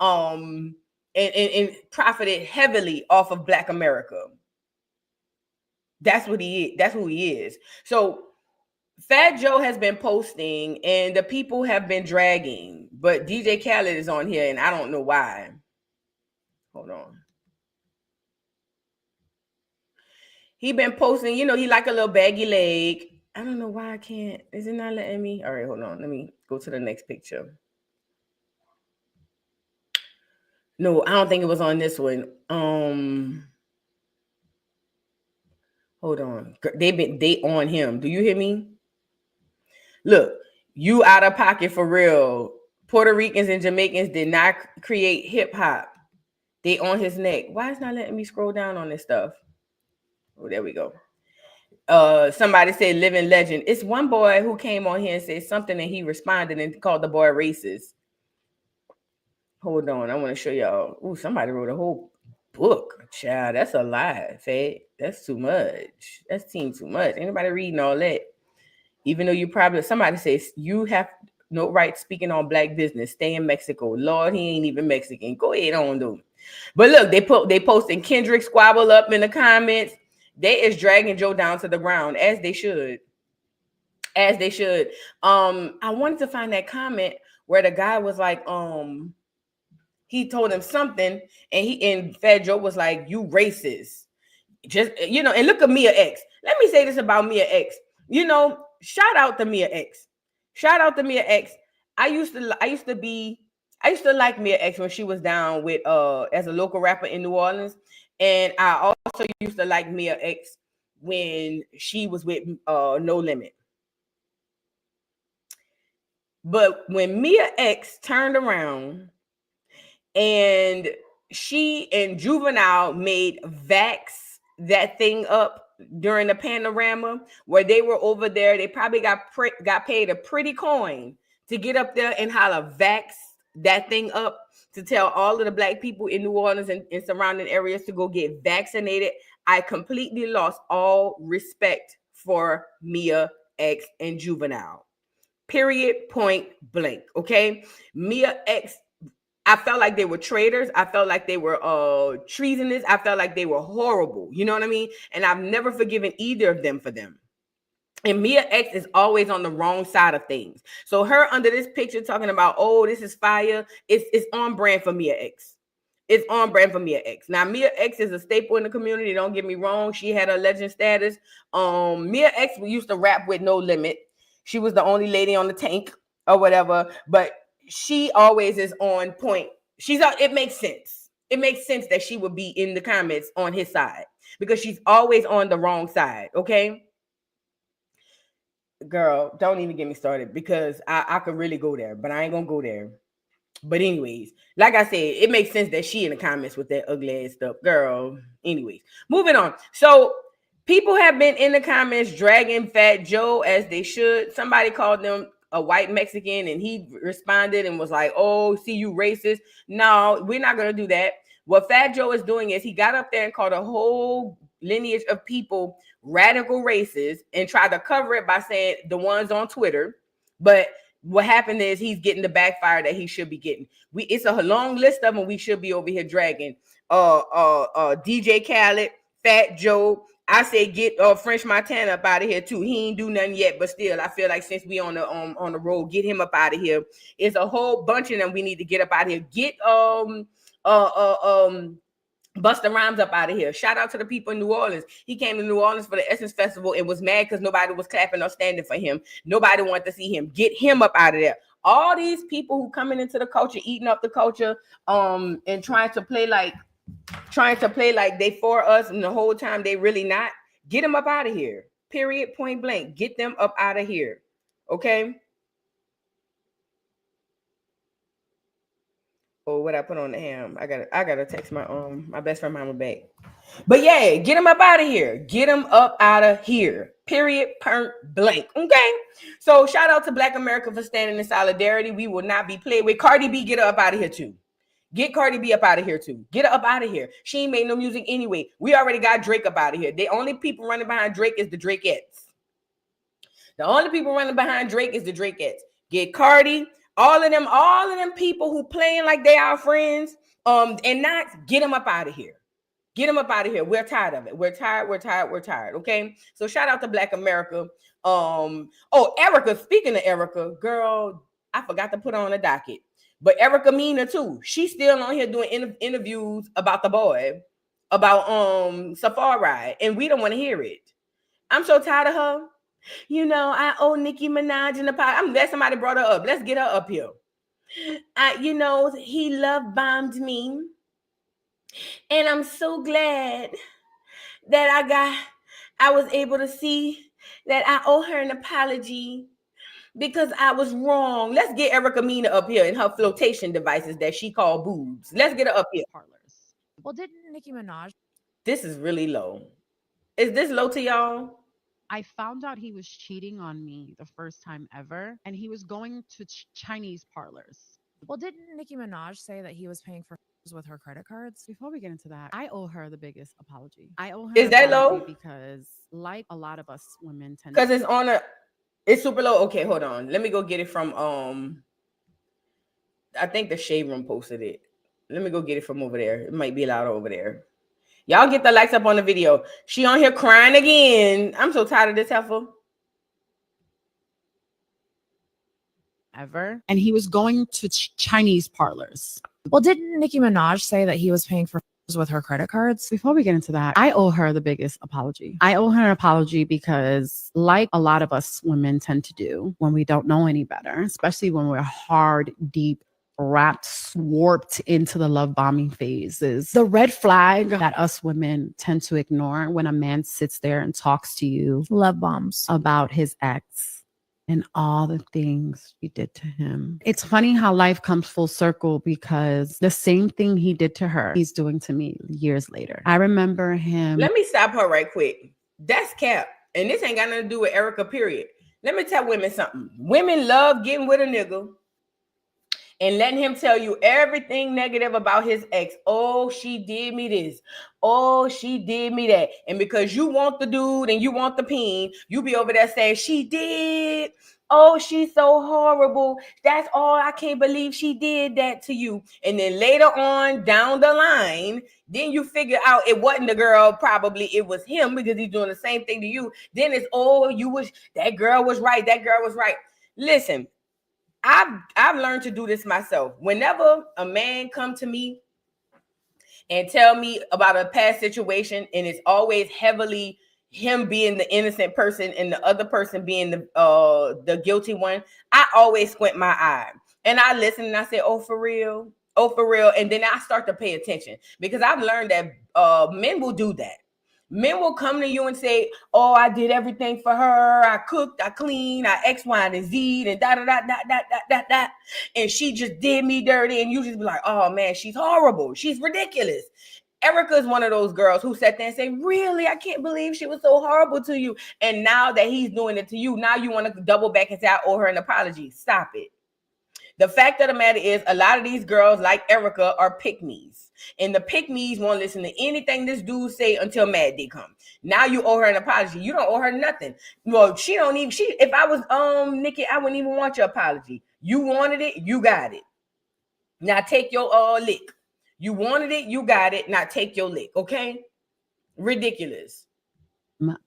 and profited heavily off of Black America. That's what he is. That's who he is. So Fat Joe has been posting and the people have been dragging, but DJ Khaled is on here and I don't know why. Hold on. He been posting, you know, he like a little baggy leg. I don't know why I can't. Is it not letting me? All right, hold on. Let me go to the next picture. No, I don't think it was on this one. Hold on. They on him. Do you hear me? Look, you out of pocket for real. Puerto Ricans and Jamaicans did not create hip hop. They on his neck. Why is not letting me scroll down on this stuff? Oh, there we go. Somebody said living legend. It's one boy who came on here and said something and he responded and called the boy racist. Hold on, I want to show y'all. Ooh, somebody wrote a whole book. Child, that's a lie, Fed. That's too much. That's too much. Anybody reading all that? Even though you probably, somebody says you have no right speaking on Black business. Stay in Mexico. Lord, he ain't even Mexican. Go ahead on, dude. But look, they posting Kendrick squabble up in the comments. They is dragging Joe down to the ground, as they should. As they should. I wanted to find that comment where the guy was like, he told him something, and Fat Joe was like, "You racist." Just, you know, and look at Mia X. Let me say this about Mia X. You know, shout out to Mia X. Shout out to Mia X. I used to like Mia X when she was down with as a local rapper in New Orleans. And I also used to like Mia X when she was with No Limit. But when Mia X turned around and she and Juvenile made Vax that thing up during the panorama where they were over there, they probably got paid a pretty coin to get up there and holler Vax that thing up, to tell all of the Black people in New Orleans and surrounding areas to go get vaccinated. I completely lost all respect for Mia X and Juvenile. Period, point blank. Okay, Mia X, I felt like they were traitors. I felt like they were treasonous. I felt like they were horrible. You know what I mean? And I've never forgiven either of them for them. And Mia X is always on the wrong side of things. So her under this picture talking about, oh, this is fire. It's on brand for Mia X. It's on brand for Mia X. Now, Mia X is a staple in the community. Don't get me wrong. She had a legend status. Mia X used to rap with No Limit. She was the only lady on the tank or whatever. But she always is on point. It makes sense. It makes sense that she would be in the comments on his side because she's always on the wrong side. Okay. Girl, don't even get me started because I could really go there, but I ain't gonna go there. But anyways, like I said, it makes sense that she in the comments with that ugly ass stuff. Girl, anyways, moving on. So people have been in the comments dragging Fat Joe as they should. Somebody called them a white Mexican and he responded and was like, oh, see, you racist. No, we're not gonna do that. What Fat Joe is doing is he got up there and called a whole lineage of people radical racists and tried to cover it by saying the ones on Twitter. But what happened is he's getting the backfire that he should be getting. It's a long list of them. We should be over here dragging DJ Khaled, Fat Joe. I say get French Montana up out of here too. He ain't do nothing yet, but still, I feel like since we on the road, get him up out of here. It's a whole bunch of them we need to get up out of here. Get Busta Rhymes up out of here. Shout out to the people in New Orleans. He came to New Orleans for the Essence Festival and was mad because nobody was clapping or standing for him. Nobody wanted to see him. Get him up out of there. All these people who coming into the culture, eating up the culture, and trying to play like they for us, and the whole time they really not. Get them up out of here. Period. Point blank. Get them up out of here. Okay. Oh, what I put on the ham? I gotta text my best friend mama back. But yeah, get them up out of here. Get them up out of here. Period. Point blank. Okay. So shout out to Black America for standing in solidarity. We will not be played with. Cardi B, get her up out of here too. Get Cardi B up out of here too. Get her up out of here. She ain't made no music anyway. We already got Drake up out of here. The only people running behind Drake is the Drakeettes. The only people running behind Drake is the Drakeettes. Get Cardi. All of them people who playing like they are friends, and not get them up out of here. Get them up out of here. We're tired of it. We're tired. Okay. So shout out to Black America. Erica, speaking of Erica, girl, I forgot to put her on the docket. But Erica Mena too. She's still on here doing interviews about the boy, about Safari, and we don't want to hear it. I'm so tired of her. You know, I owe Nicki Minaj in the pot. I'm glad somebody brought her up. Let's get her up here. He love bombed me. And I'm so glad that I was able to see that I owe her an apology because I was wrong. Let's get Erica Mena up here and her flotation devices that she called boobs. Let's get her up here. Parlors. Well, didn't Nicki Minaj? This is really low. Is this low to y'all? I found out he was cheating on me the first time ever, and he was going to Chinese parlors. Well, didn't Nicki Minaj say that he was paying for with her credit cards? Before we get into that, I owe her the biggest apology. I owe her Is that low? Because like a lot of us women tend because it's super low. Okay, hold on. Let me go get it from I think the Shade Room posted it. Let me go get it from over there. It might be louder over there. Y'all get the likes up on the video. She on here crying again. I'm so tired of this heifer. Ever. And he was going to Chinese parlors. Well, didn't Nicki Minaj say that he was paying for with her credit cards? Before we get into that, I owe her the biggest apology. I owe her an apology because like a lot of us women tend to do when we don't know any better, especially when we're hard, deep, wrapped, warped into the love bombing phases. The red flag that us women tend to ignore when a man sits there and talks to you, love bombs, about his ex and all the things he did to him. It's funny how life comes full circle because the same thing he did to her, he's doing to me years later. I remember him. Let me stop her right quick. That's cap. And this ain't got nothing to do with Erica, period. Let me tell women something. Women love getting with a nigga and letting him tell you everything negative about his ex. Oh, she did me this. Oh, she did me that. And because you want the dude and you want the peen, you be over there saying, she did. Oh, she's so horrible. That's all. I can't believe she did that to you. And then later on down the line, then you figure out it wasn't the girl. Probably it was him because he's doing the same thing to you. Then it's, oh, that girl was right. That girl was right. Listen. I've learned to do this myself. Whenever a man come to me and tell me about a past situation, and it's always heavily him being the innocent person and the other person being the guilty one, I always squint my eye and I listen and I say, oh, for real? Oh, for real? And then I start to pay attention because I've learned that men will do that. Men will come to you and say, oh, I did everything for her. I cooked, I cleaned, I X, Y, and Z, and da. And she just did me dirty. And you just be like, oh, man, she's horrible. She's ridiculous. Erica is one of those girls who sat there and say, really? I can't believe she was so horrible to you. And now that he's doing it to you, now you want to double back and say, I owe her an apology. Stop it. The fact of the matter is a lot of these girls like Erica are pick-me's. And the pick-me's won't listen to anything this dude say until Mad Day come. Now you owe her an apology. You don't owe her nothing. Well, if I was Nicki, I wouldn't even want your apology. You wanted it, you got it. Now take your lick. You wanted it, you got it. Now take your lick, okay? Ridiculous.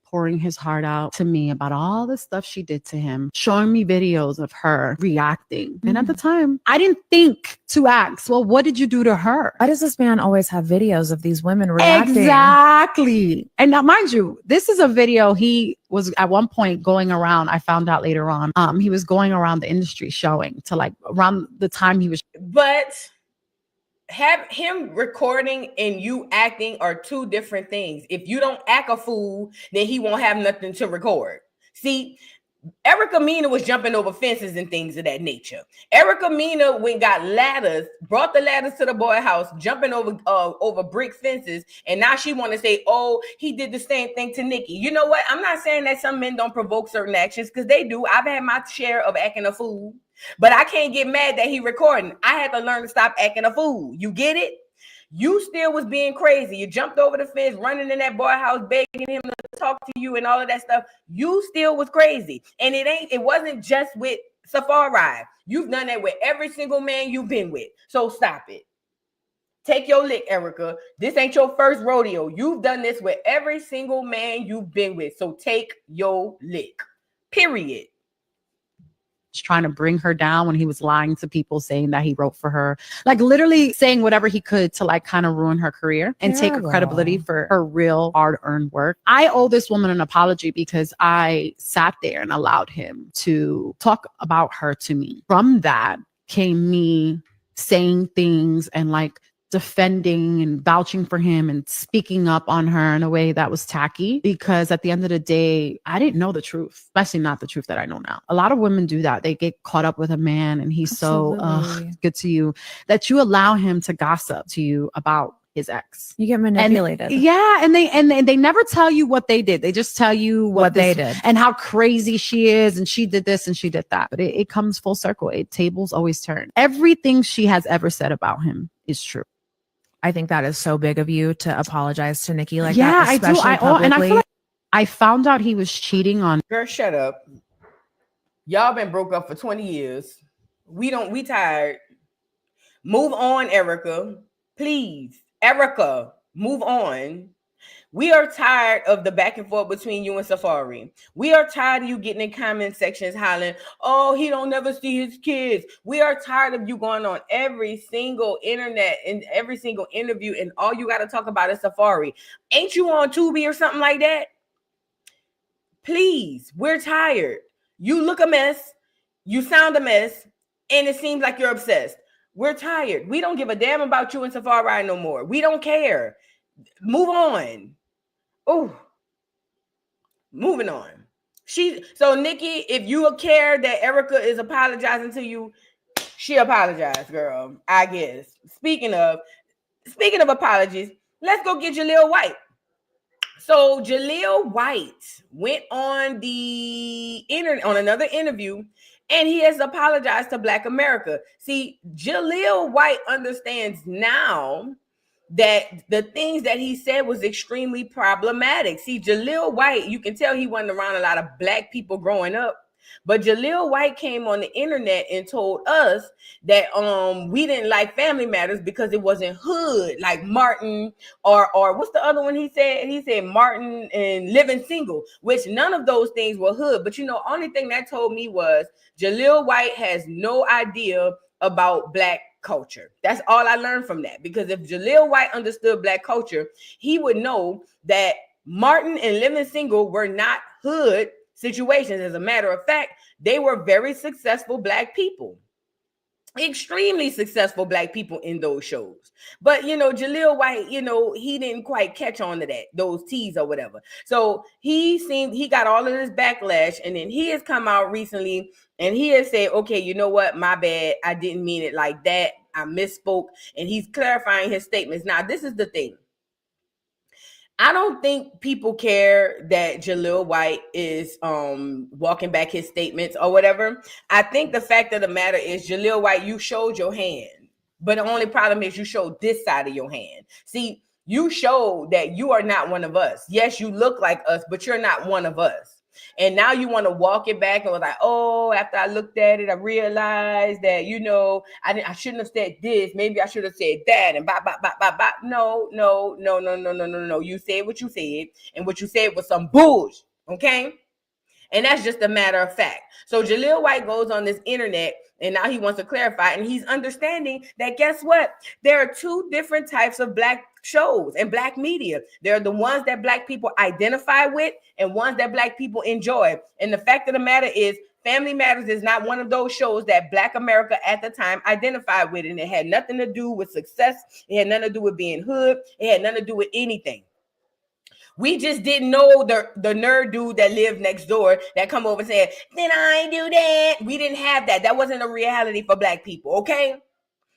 Pouring his heart out to me about all the stuff she did to him, showing me videos of her reacting. And at the time, I didn't think to ask, well, what did you do to her? Why does this man always have videos of these women reacting? Exactly. And now, mind you, this is a video he was at one point going around. I found out later on, he was going around the industry showing to like around the time he was. But have him recording and you acting are two different things. If you don't act a fool, then he won't have nothing to record. See, Erica Mena was jumping over fences and things of that nature. Erica Mena got ladders, brought the ladders to the boy house, jumping over brick fences, and now she want to say, oh, he did the same thing to Nicki. You know what? I'm not saying that some men don't provoke certain actions, because they do. I've had my share of acting a fool. But I can't get mad that he recording. I had to learn to stop acting a fool. You get it? You still was being crazy. You jumped over the fence, running in that boy house, begging him to talk to you and all of that stuff, you still was crazy. And it wasn't just with Safari. You've done that with every single man you've been with. So stop it. Take your lick, Erica. This ain't your first rodeo. You've done this with every single man you've been with. So take your lick. Period. Trying to bring her down when he was lying to people, saying that he wrote for her, like literally saying whatever he could to like kind of ruin her career and take credibility for her real hard-earned work. I owe this woman an apology because I sat there and allowed him to talk about her to me. From that came me saying things and like defending and vouching for him and speaking up on her in a way that was tacky, because at the end of the day, I didn't know the truth, especially not the truth that I know now. A lot of women do that. They get caught up with a man and he's so good to you that you allow him to gossip to you about his ex. You get manipulated. And they never tell you what they did. They just tell you what they did and how crazy she is and she did this and she did that. But it comes full circle. Tables always turn. Everything she has ever said about him is true. I think that is so big of you to apologize to Nicki like that. I do. And I feel like I found out he was cheating on. Girl, shut up. Y'all been broke up for 20 years. We tired. Move on, Erica. Please. Erica, move on. We are tired of the back and forth between you and Safari. We are tired of you getting in comment sections hollering, oh, he don't never see his kids. We are tired of you going on every single internet and every single interview and all you got to talk about is Safari. Ain't you on Tubi or something like that? Please, we're tired. You look a mess. You sound a mess. And it seems like you're obsessed. We're tired. We don't give a damn about you and Safari no more. We don't care. Move on. Oh, moving on. So Nicki, if you care that Erica is apologizing to you, she apologized, girl. I guess. Speaking of apologies, let's go get Jaleel White. So Jaleel White went on the internet on another interview, and he has apologized to Black America. See, Jaleel White understands now that the things that he said was extremely problematic. See, Jaleel White, you can tell he wasn't around a lot of Black people growing up, but Jaleel White came on the internet and told us that we didn't like Family Matters because it wasn't hood, like Martin or what's the other one he said? He said Martin and Living Single, which none of those things were hood. But only thing that told me was Jaleel White has no idea about Black culture. That's all I learned from that, because if Jaleel White understood Black culture, he would know that Martin and Living Single were not hood situations. As a matter of fact, they were very successful Black people, extremely successful Black people in those shows. But Jaleel White, he didn't quite catch on to that, those T's or whatever. So he got all of this backlash, and then he has come out recently and he has said, okay, you know what, my bad, I didn't mean it like that, I misspoke, and he's clarifying his statements. Now, this is the thing. I don't think people care that Jaleel White is walking back his statements or whatever. I think the fact of the matter is, Jaleel White, you showed your hand, but the only problem is you showed this side of your hand. See, you showed that you are not one of us. Yes, you look like us, but you're not one of us. And now you want to walk it back and was like, oh, after I looked at it, I realized that, I shouldn't have said this. Maybe I should have said that. And blah. No. You said what you said. And what you said was some bullshit. Okay. And that's just a matter of fact. So Jaleel White goes on this internet and now he wants to clarify, and he's understanding that, guess what? There are two different types of Black shows and Black media. There are the ones that Black people identify with and ones that Black people enjoy. And the fact of the matter is, Family Matters is not one of those shows that Black America at the time identified with. And it had nothing to do with success. It had nothing to do with being hood. It had nothing to do with anything. We just didn't know the nerd dude that lived next door that come over and said, then I ain't do that. We didn't have that. That wasn't a reality for Black people, okay?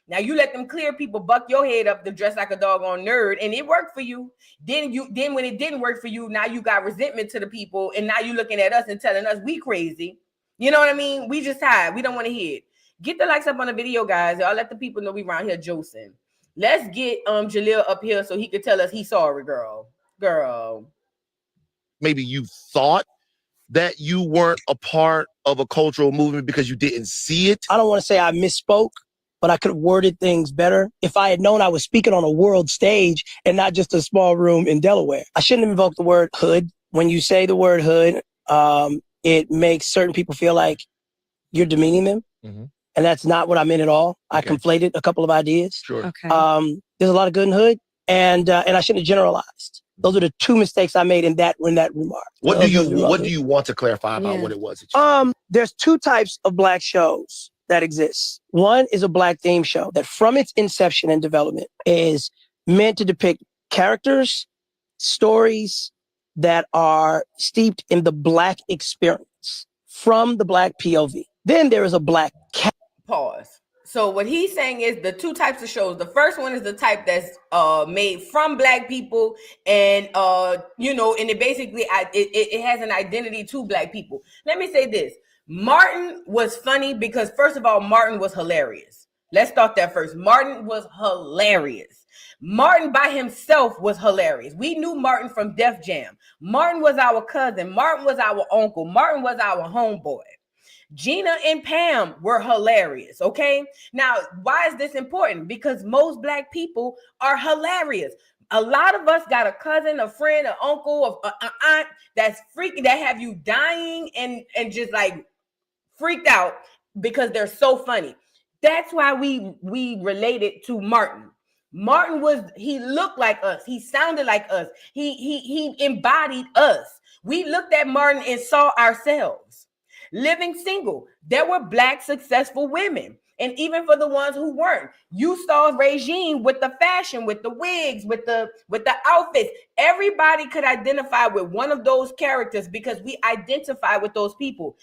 Now you let them clear people buck your head up to dress like a doggone nerd, and it worked for you. Then when it didn't work for you, now you got resentment to the people, and now you looking at us and telling us we crazy. You know what I mean? We just tired. We don't want to hear it. Get the likes up on the video, guys. Y'all let the people know we around here Joce. Let's get Jaleel up here so he could tell us he's sorry, girl. maybe you thought that you weren't a part of a cultural movement because you didn't see it? I don't want to say I misspoke, but I could have worded things better. If I had known I was speaking on a world stage and not just a small room in Delaware. I shouldn't have invoked the word hood. When you say the word hood, it makes certain people feel like you're demeaning them. Mm-hmm. And that's not what I meant at all. Okay. I conflated a couple of ideas. Sure. Okay. There's a lot of good in hood, and I shouldn't have generalized. Those are the two mistakes I made in that remark. What do you want to clarify about what it was? There's two types of Black shows that exist. One is a Black theme show that from its inception and development is meant to depict characters, stories that are steeped in the Black experience from the Black POV. Then there is a Black Pause. So what he's saying is the two types of shows. The first one is the type that's made from Black people, and and it basically it has an identity to Black people. Let me say this: Martin was funny because, first of all, Martin was hilarious. Let's start that first. Martin was hilarious. Martin by himself was hilarious. We knew Martin from Def Jam. Martin was our cousin. Martin was our uncle. Martin was our homeboy. Gina and Pam were hilarious, okay? Now, why is this important? Because most Black people are hilarious. A lot of us got a cousin, a friend, an uncle, an aunt that's freaking, that have you dying and just like freaked out because they're so funny. That's why we related to Martin. Martin he looked like us. He sounded like us. He embodied us. We looked at Martin and saw ourselves. Living single, there were Black successful women. And even for the ones who weren't, you saw Regine with the fashion, with the wigs, with the outfits. Everybody could identify with one of those characters because we identify with those people.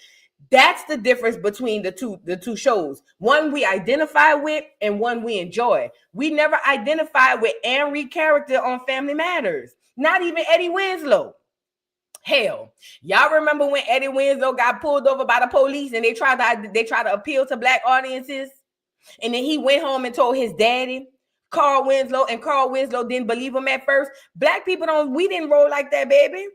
That's the difference between the two shows. One we identify with and one we enjoy. We never identified with Anne Reid character on Family Matters. Not even Eddie Winslow. Hell, y'all remember when Eddie Winslow got pulled over by the police and they tried to appeal to Black audiences, and then he went home and told his daddy, Carl Winslow, and Carl Winslow didn't believe him at first. Black people we didn't roll like that, baby.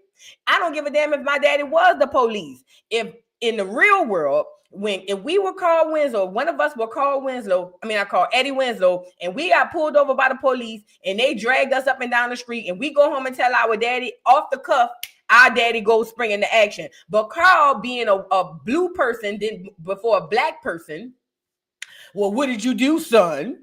I don't give a damn if my daddy was the police. If in the real world, if we were Carl Winslow, one of us were Carl Winslow, I call Eddie Winslow, and we got pulled over by the police and they dragged us up and down the street, and we go home and tell our daddy off the cuff, our daddy goes spring into action. But Carl, being a blue person before a Black person, well, what did you do, son?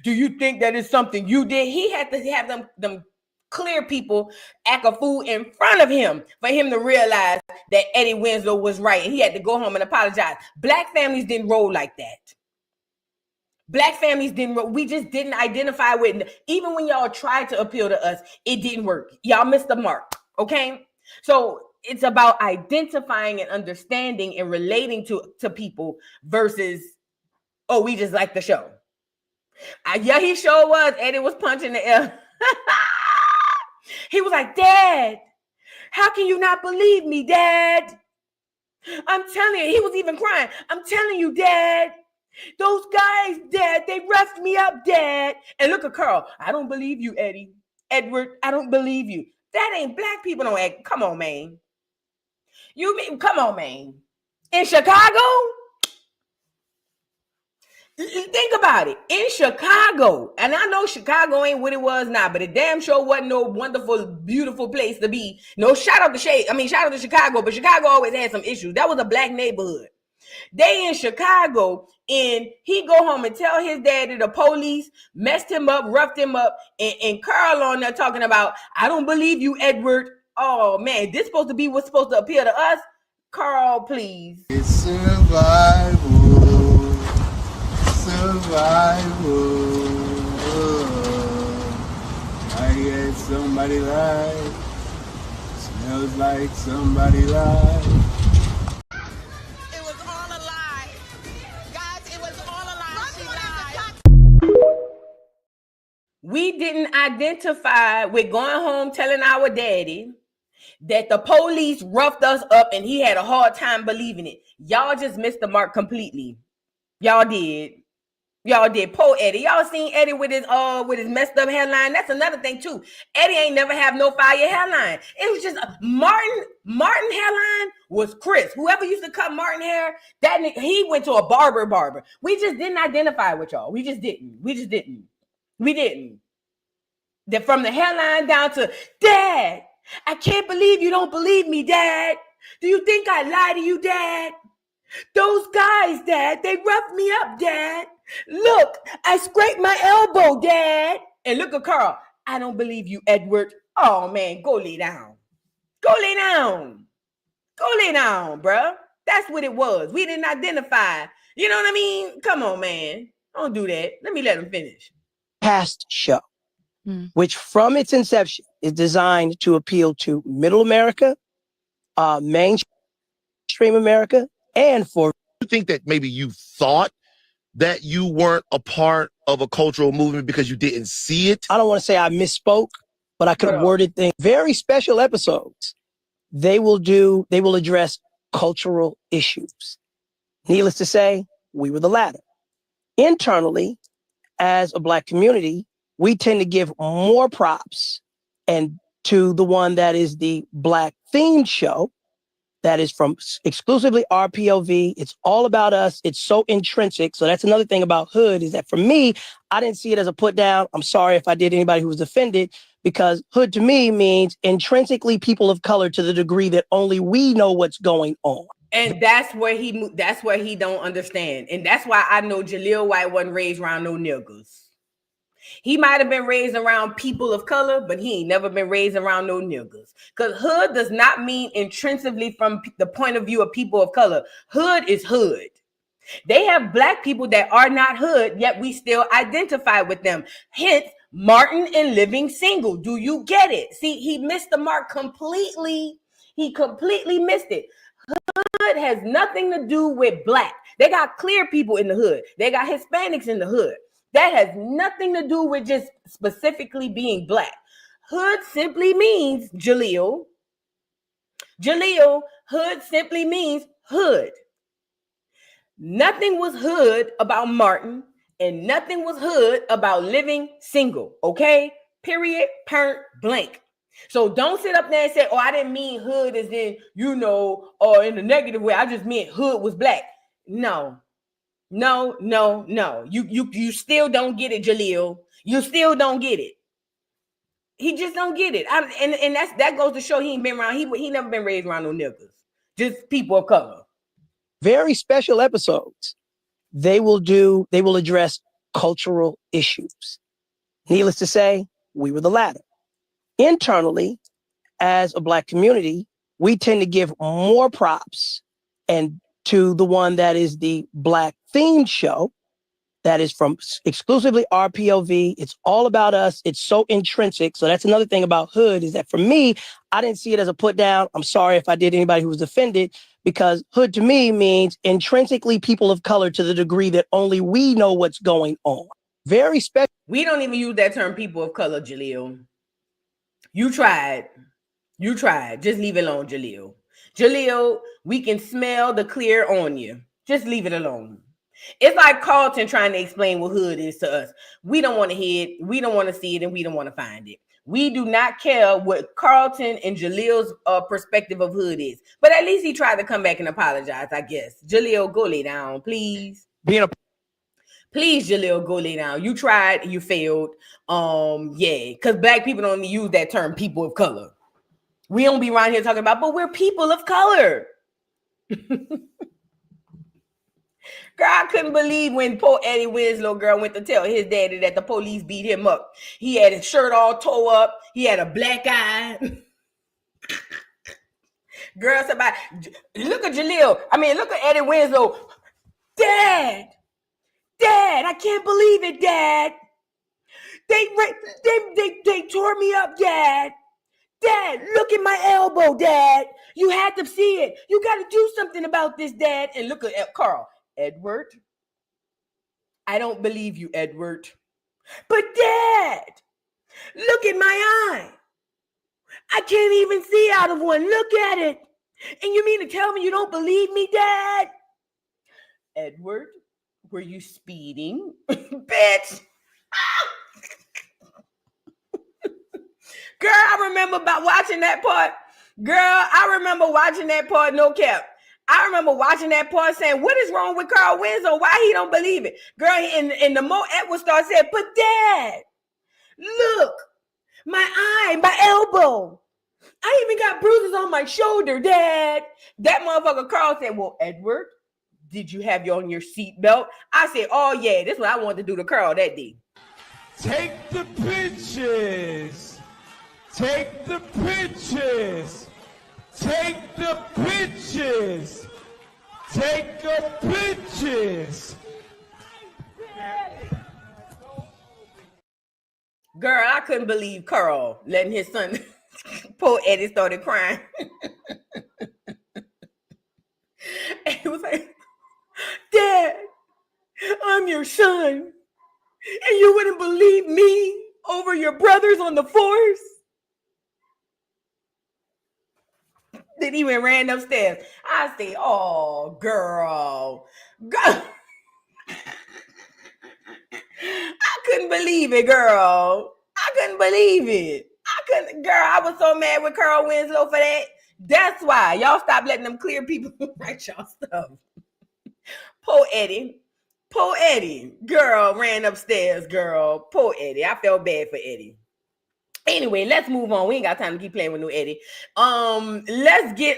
Do you think that is something you did? He had to have them clear people act a fool in front of him for him to realize that Eddie Winslow was right, and he had to go home and apologize. Black families didn't roll like that. Black families didn't roll. We just didn't identify with. Even when y'all tried to appeal to us, it didn't work. Y'all missed the mark. Okay. So it's about identifying and understanding and relating to people versus, we just like the show. Yeah, he sure was. Eddie was punching the air. He was like, Dad, how can you not believe me, Dad? I'm telling you, he was even crying. I'm telling you, Dad, those guys, Dad, they roughed me up, Dad. And look at Carl. I don't believe you, Eddie. Edward, I don't believe you. That ain't Black people don't act. Come on, man. Come on, man. In Chicago? Think about it. In Chicago, and I know Chicago ain't what it was now, but it damn sure wasn't no wonderful, beautiful place to be. No, shout out to Chicago, but Chicago always had some issues. That was a Black neighborhood. They in Chicago, and he go home and tell his daddy the police messed him up, roughed him up, and Carl on there talking about, I don't believe you, Edward. Oh man, this supposed to be what's supposed to appeal to us? Carl, please. It's survival. I guess somebody lied. Smells like somebody lied. It was all a lie. Guys, it was all a lie. She lied. We didn't identify with going home telling our daddy that the police roughed us up and he had a hard time believing it. Y'all just missed the mark completely. Y'all did. Y'all did. Poor Eddie. Y'all seen Eddie with his messed up hairline. That's another thing too. Eddie ain't never have no fire hairline. It was just Martin hairline was Chris. Whoever used to cut Martin hair, he went to a barber. We just didn't identify with y'all. We didn't. That from the hairline down to Dad, I can't believe you don't believe me, Dad. Do you think I lie to you, Dad? Those guys, Dad, they roughed me up, Dad. Look, I scraped my elbow, Dad. And look at Carl. I don't believe you, Edward. Oh, man, go lay down. Go lay down, bruh. That's what it was. We didn't identify. You know what I mean? Come on, man. Don't do that. Let him finish. Past show, which from its inception is designed to appeal to middle America, mainstream America, and for... You think that maybe you thought that you weren't a part of a cultural movement because you didn't see it? I don't want to say I misspoke, but I could have worded things. Very special episodes. They will address cultural issues. Needless to say, we were the latter. Internally, as a Black community, we tend to give more props and to the one that is the Black themed show that is from exclusively our POV. It's all about us. It's so intrinsic. So that's another thing about Hood is that for me, I didn't see it as a put down. I'm sorry if I did anybody who was offended, because Hood to me means intrinsically people of color to the degree that only we know what's going on. And that's where he don't understand. And that's why I know Jaleel White wasn't raised around no niggas. He might have been raised around people of color, but he ain't never been raised around no niggas. Because hood does not mean intrinsically from the point of view of people of color. Hood is hood. They have Black people that are not hood, yet we still identify with them. Hence, Martin and Living Single. Do you get it? See, he missed the mark completely. He completely missed it. Hood has nothing to do with Black. They got clear people in the hood. They got Hispanics in the hood. That has nothing to do with just specifically being Black. Hood simply means Jaleel. Hood simply means hood. Nothing was hood about Martin, and nothing was hood about Living Single. Okay? Period. Point blank. So don't sit up there and say, oh, I didn't mean hood as in, or in the negative way. I just meant hood was Black. No. You still don't get it, Jaleel. You still don't get it. He just don't get it. And that goes to show he ain't been around. He never been raised around no niggas. Just people of color. Very special episodes. They will address cultural issues. Needless to say, we were the latter. Internally, as a Black community, we tend to give more props and to the one that is the Black themed show that is from exclusively our POV. It's all about us. It's so intrinsic. So that's another thing about Hood is that for me, I didn't see it as a put down. I'm sorry if I did anybody who was offended, because Hood to me means intrinsically people of color to the degree that only we know what's going on. Very special. We don't even use that term people of color, Jaleel. You tried. Just leave it alone, Jaleel. Jaleel, we can smell the clear on you. Just leave it alone. It's like Carlton trying to explain what hood is to us. We don't want to hear it. We don't want to see it, and we don't want to find it. We do not care what Carlton and Jaleel's perspective of hood is. But at least he tried to come back and apologize, I guess. Jaleel, go lay down, please. Please, Jaleel, go lay down. You tried, you failed. Because Black people don't use that term people of color. We don't be around here talking about, but we're people of color. Girl, I couldn't believe when poor Eddie Winslow girl went to tell his daddy that the police beat him up. He had his shirt all tore up. He had a black eye. Girl, somebody, look at look at Eddie Winslow. Dad, I can't believe it, Dad. They tore me up, Dad. Dad, look at my elbow, Dad. You had to see it. You got to do something about this, Dad. And look at Carl. Edward, I don't believe you, Edward. But Dad, look at my eye. I can't even see out of one. Look at it. And you mean to tell me you don't believe me, Dad? Edward, Were you speeding? Bitch. Girl, I remember about watching that part. Girl, I remember watching that part, no cap. I remember watching that part saying, what is wrong with Carl Winslow? Why he don't believe it? Girl, and the more Edward started saying, but Dad, look, my eye, my elbow. I even got bruises on my shoulder, Dad. That motherfucker Carl said, well, Edward, did you have you on your seatbelt? I said, oh yeah, this is what I wanted to do to Carl that day. Take the pictures. Take the pictures. Take the pictures. Take the pictures. Girl, I couldn't believe Carl letting his son, poor Eddie, started crying. And he was like, Dad, I'm your son. And you wouldn't believe me over your brothers on the force? Then he went ran upstairs. I say, oh, girl. I couldn't believe it, girl. I couldn't believe it. Girl, I was so mad with Carl Winslow for that. That's why. Y'all stop letting them clear people write y'all stuff. Poor Eddie. Poor Eddie. Girl, ran upstairs, girl. Poor Eddie. I felt bad for Eddie. Anyway, let's move on. We ain't got time to keep playing with no Eddie. Let's get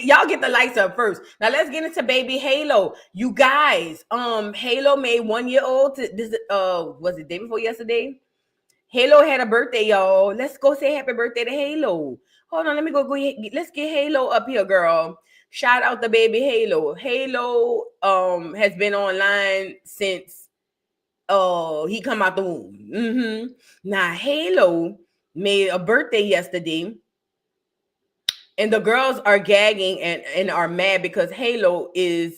y'all get the lights up first. Now let's get into baby Halo. You guys, Halo made 1 year old. Was it day before yesterday? Halo had a birthday, y'all. Let's go say happy birthday to Halo. Hold on, let me go. Let's get Halo up here, girl. Shout out to baby Halo. Halo has been online since he come out the womb. Now Halo made a birthday yesterday, and the girls are gagging and are mad because Halo is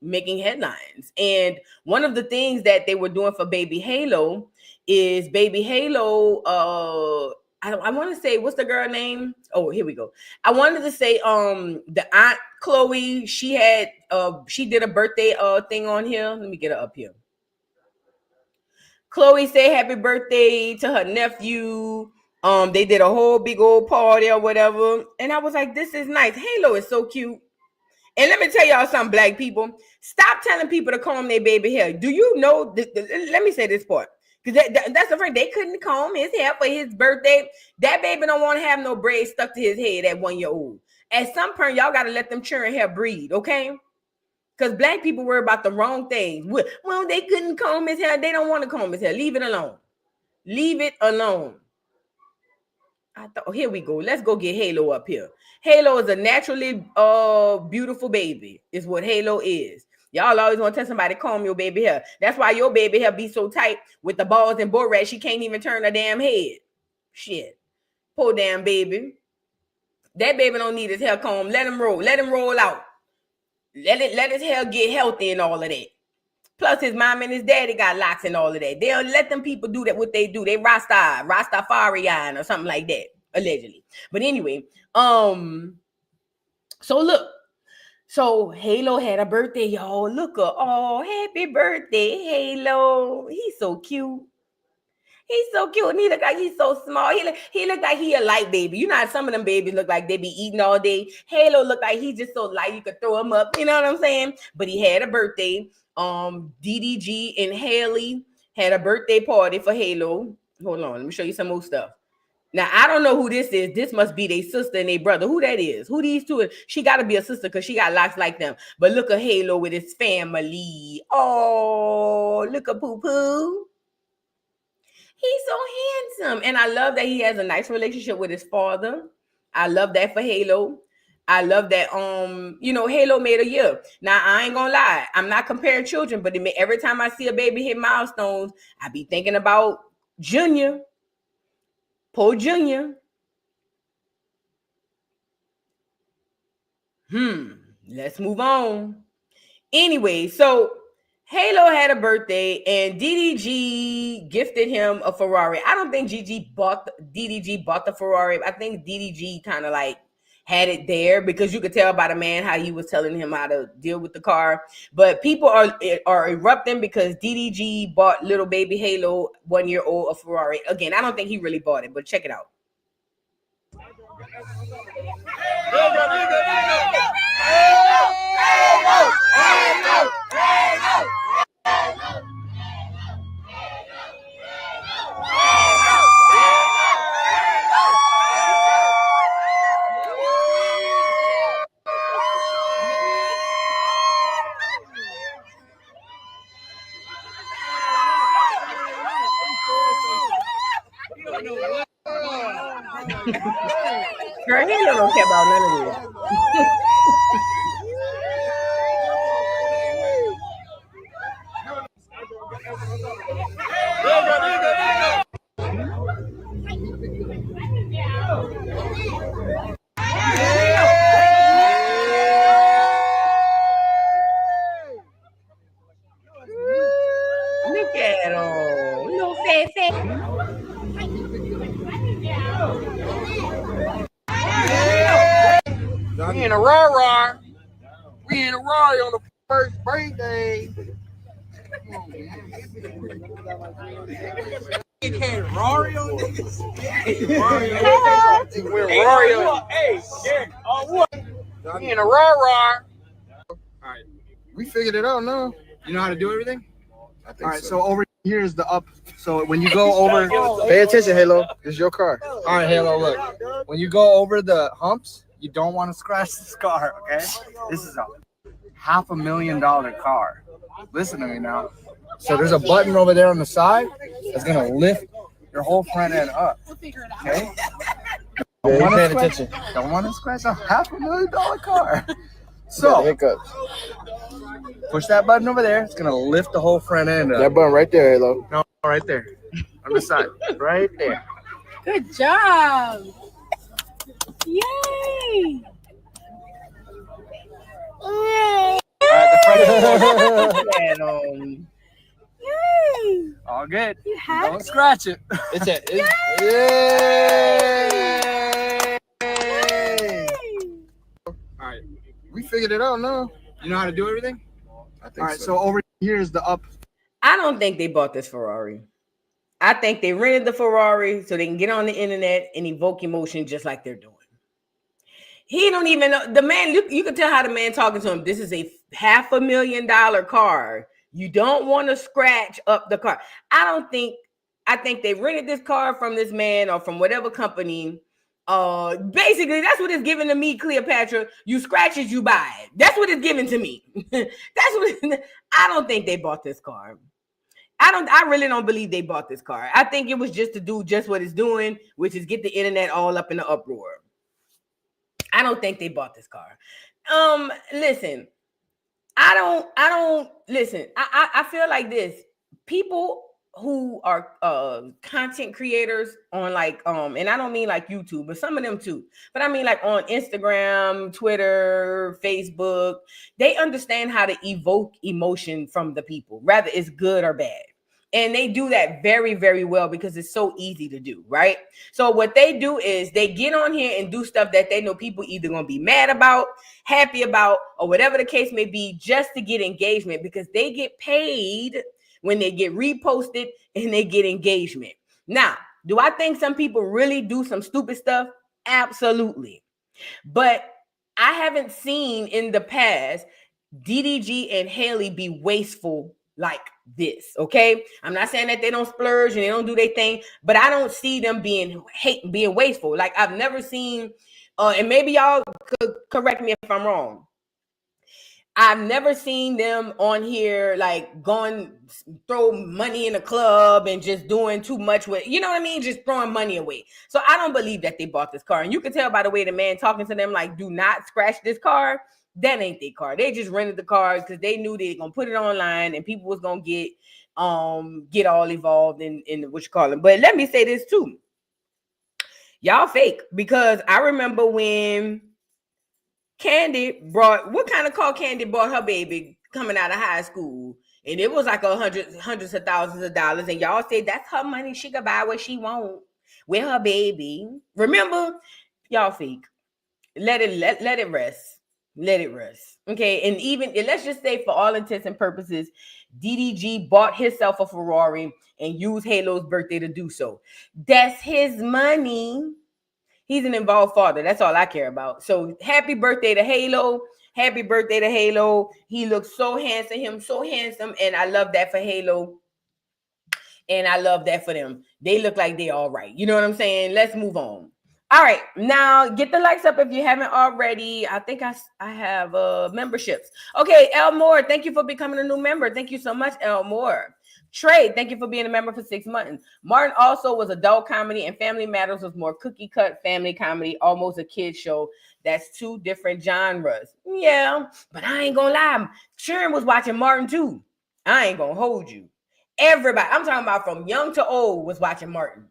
making headlines. And one of the things that they were doing for baby Halo is baby Halo. I want to say, what's the girl name? Oh, here we go. I wanted to say the aunt Chloe. She did a birthday thing on here. Let me get her up here. Chloe said happy birthday to her nephew. They did a whole big old party or whatever. And I was like, this is nice. Halo is so cute. And let me tell y'all something, black people. Stop telling people to comb their baby hair. Do you know? Let me say this part. Because that's the first. They couldn't comb his hair for his birthday. That baby don't want to have no braids stuck to his head at 1 year old. At some point, y'all got to let them churn hair breathe, okay? Because black people worry about the wrong things. Well, they couldn't comb his hair. They don't want to comb his hair. Leave it alone. Leave it alone. Here we go. Let's go get Halo up here. Halo is a naturally beautiful baby, is what Halo is. Y'all always want to tell somebody comb your baby hair. That's why your baby hair be so tight with the balls and borax. She can't even turn her damn head. Shit. Poor damn baby. That baby don't need his hair comb. Let him roll. Let him roll out. Let his hair get healthy and all of that. Plus his mom and his daddy got locks and all of that. They'll let them people do that, what they do. They Rastafarian or something like that, allegedly. But anyway, so look. So Halo had a birthday, y'all. Look, oh, happy birthday, Halo. He's so cute. He's so cute. And he look like he's so small. He look like he a light baby. You know how some of them babies look like they be eating all day. Halo look like he's just so light you could throw him up. You know what I'm saying? But he had a birthday. DDG and Haley had a birthday party for Halo. Hold on, let me show you some more stuff. Now, I don't know who this is. This must be their sister and their brother. Who that is? Who these two is? She got to be a sister because she got locks like them. But look at Halo with his family. Oh, look at Poo-Poo. He's so handsome. And I love that he has a nice relationship with his father. I love that for Halo. I love that, Halo made a year. Now, I ain't gonna lie. I'm not comparing children, but every time I see a baby hit milestones, I be thinking about Junior. Poor Junior. Let's move on. Anyway, so Halo had a birthday and DDG gifted him a Ferrari. I don't think DDG bought the Ferrari. I think DDG kind of like had it there, because you could tell by the man how he was telling him how to deal with the car. But people are erupting because DDG bought little baby Halo 1 year old a Ferrari. Again, I don't think he really bought it, but check it out. Girl, he don't care about none of this. Look at him. No face. We in a rah-rah. We in a rah on the first birthday. Rari on niggas. We're Rari on. Hey, what? We in a rah-rah. Alright, we figured it out now. You know how to do everything? I think Alright, so over here is the up. So when you go over, pay attention, Halo. This is your car. Alright, Halo, look. When you go over the humps, you don't want to scratch this car, okay? This is a $500,000 car. Listen to me now. So there's a button over there on the side that's gonna lift your whole front end up. Okay? Don't want to scratch a $500,000 car. So push that button over there. It's gonna lift the whole front end up. That button right there, Halo. No, right there. On the side. Right there. Good job. Yay. Yay. All good. Don't scratch it. It's it. Yay. All right. We figured it out now. You know how to do everything? I think All right. So over here is the up. I don't think they bought this Ferrari. I think they rented the Ferrari so they can get on the internet and evoke emotion just like they're doing. He don't even know. The man, you can tell how the man talking to him. This is a $500,000 car. You don't want to scratch up the car. I think they rented this car from this man or from whatever company. Basically, that's what it's giving to me, Cleopatra. You scratch it, you buy it. That's what it's giving to me. I don't think they bought this car. I really don't believe they bought this car. I think it was just to do just what it's doing, which is get the internet all up in the uproar. I don't think they bought this car. Listen, I don't listen. I feel like this. People who are content creators on like and I don't mean like YouTube, but some of them too. But I mean like on Instagram, Twitter, Facebook, they understand how to evoke emotion from the people, whether it's good or bad. And they do that very, very well because it's so easy to do, right? So what they do is they get on here and do stuff that they know people either going to be mad about, happy about, or whatever the case may be, just to get engagement, because they get paid when they get reposted and they get engagement. Now, do I think some people really do some stupid stuff? Absolutely. But I haven't seen in the past DDG and Haley be wasteful like this, okay? I'm not saying that they don't splurge and they don't do their thing, but I don't see them being wasteful. Like I've never seen, and maybe y'all could correct me if I'm wrong. I've never seen them on here like going throw money in a club and just doing too much with, you know what I mean? Just throwing money away. So I don't believe that they bought this car. And you can tell by the way the man talking to them, like, do not scratch this car. That ain't their car. They just rented the car because they knew they were gonna put it online and people was gonna get all involved in what you call it. But let me say this too. Y'all fake, because I remember when Candy brought, what kind of car Candy bought her baby coming out of high school, and it was like hundreds of thousands of dollars, and y'all said that's her money, she could buy what she want with her baby. Remember? Y'all fake. let it rest. Let it rest. Okay. And even let's just say, for all intents and purposes, DDG bought himself a Ferrari and used Halo's birthday to do so. That's his money. He's an involved father. That's all I care about. So happy birthday to Halo. Happy birthday to Halo. He looks so handsome. And I love that for Halo. And I love that for them. They look like they're all right. You know what I'm saying? Let's move on. All right, now get the likes up if you haven't already. I think I have memberships. Okay, El Moore, thank you for becoming a new member. Thank you so much, El Moore. Trey, thank you for being a member for 6 months. Martin also was adult comedy, and Family Matters was more cookie cut family comedy, almost a kid show. That's 2 different genres. Yeah, but I ain't gonna lie. Sharon was watching Martin too. I ain't gonna hold you. Everybody, I'm talking about from young to old, was watching Martin.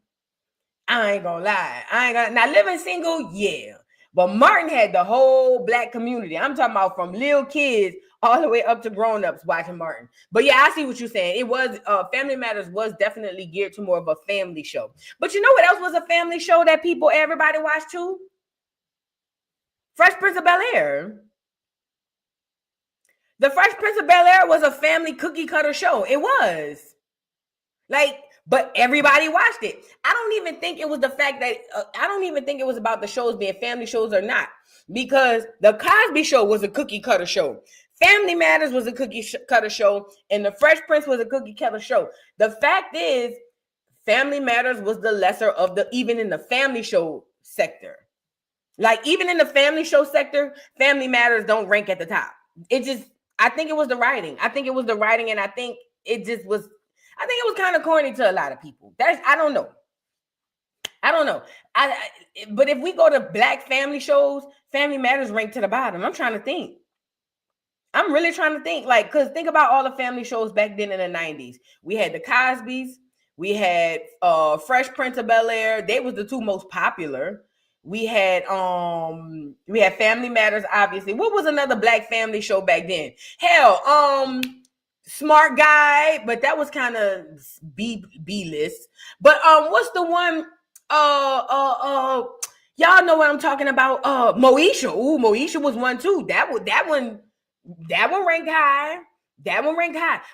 I ain't gonna lie. Now living single, yeah. But Martin had the whole black community. I'm talking about from little kids all the way up to grown-ups watching Martin. But yeah, I see what you're saying. It was Family Matters was definitely geared to more of a family show. But you know what else was a family show that everybody watched too? Fresh Prince of Bel-Air. The Fresh Prince of Bel-Air was a family cookie cutter show. It was. But everybody watched it. I don't even think it was the fact that I don't even think it was about the shows being family shows or not, because the Cosby Show was a cookie cutter show. Family Matters was a cookie cutter show, and the Fresh Prince was a cookie cutter show. The fact is, Family Matters was the lesser of even in the family show sector. Even in the family show sector, Family Matters don't rank at the top. I think it was the writing. And I think it was kind of corny to a lot of people. I don't know. But if we go to black family shows, Family Matters ranked to the bottom. I'm trying to think. I'm really trying to think. Because think about all the family shows back then in the 90s. We had the Cosbys. We had Fresh Prince of Bel-Air. They was the 2 most popular. We had Family Matters, obviously. What was another black family show back then? Hell, Smart Guy, but that was kind of B-list. But what's the one? Y'all know what I'm talking about. Moesha. Ooh, Moesha was one too. That one ranked high.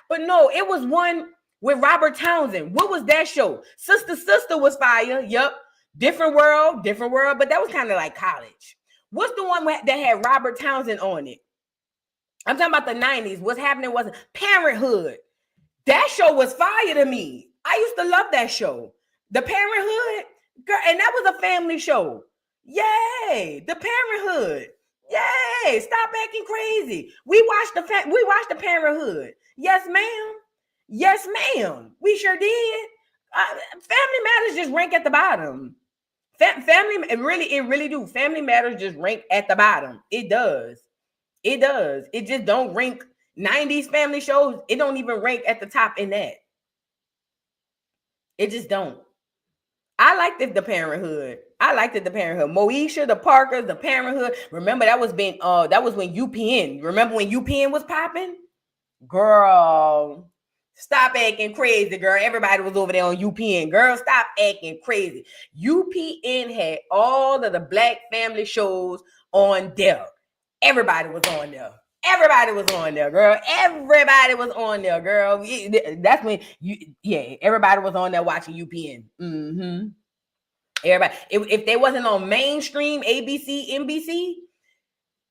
But no, it was one with Robert Townsend. What was that show? Sister was fire. Yup. Different world, but that was kind of like college. What's the one that had Robert Townsend on it? I'm talking about the 90s. What's happening wasn't Parenthood. That show was fire to me. I used to love that show. The Parenthood, girl, and that was a family show. Yay, the Parenthood. Yay, stop acting crazy. We watched the Parenthood. Yes, ma'am. We sure did. Family Matters just rank at the bottom. It really do. Family Matters just rank at the bottom. It does. It just don't rank 90s family shows. It don't even rank at the top in that. It just don't. I liked the Parenthood. Moesha, the Parkers, the Parenthood. Remember that was when UPN. Remember when UPN was popping? Girl, stop acting crazy, girl. Everybody was over there on UPN. Girl, stop acting crazy. UPN had all of the black family shows on there. Everybody was on there. Girl. That's when everybody was on there watching UPN. Mm-hmm. Everybody. If they wasn't on mainstream ABC, NBC,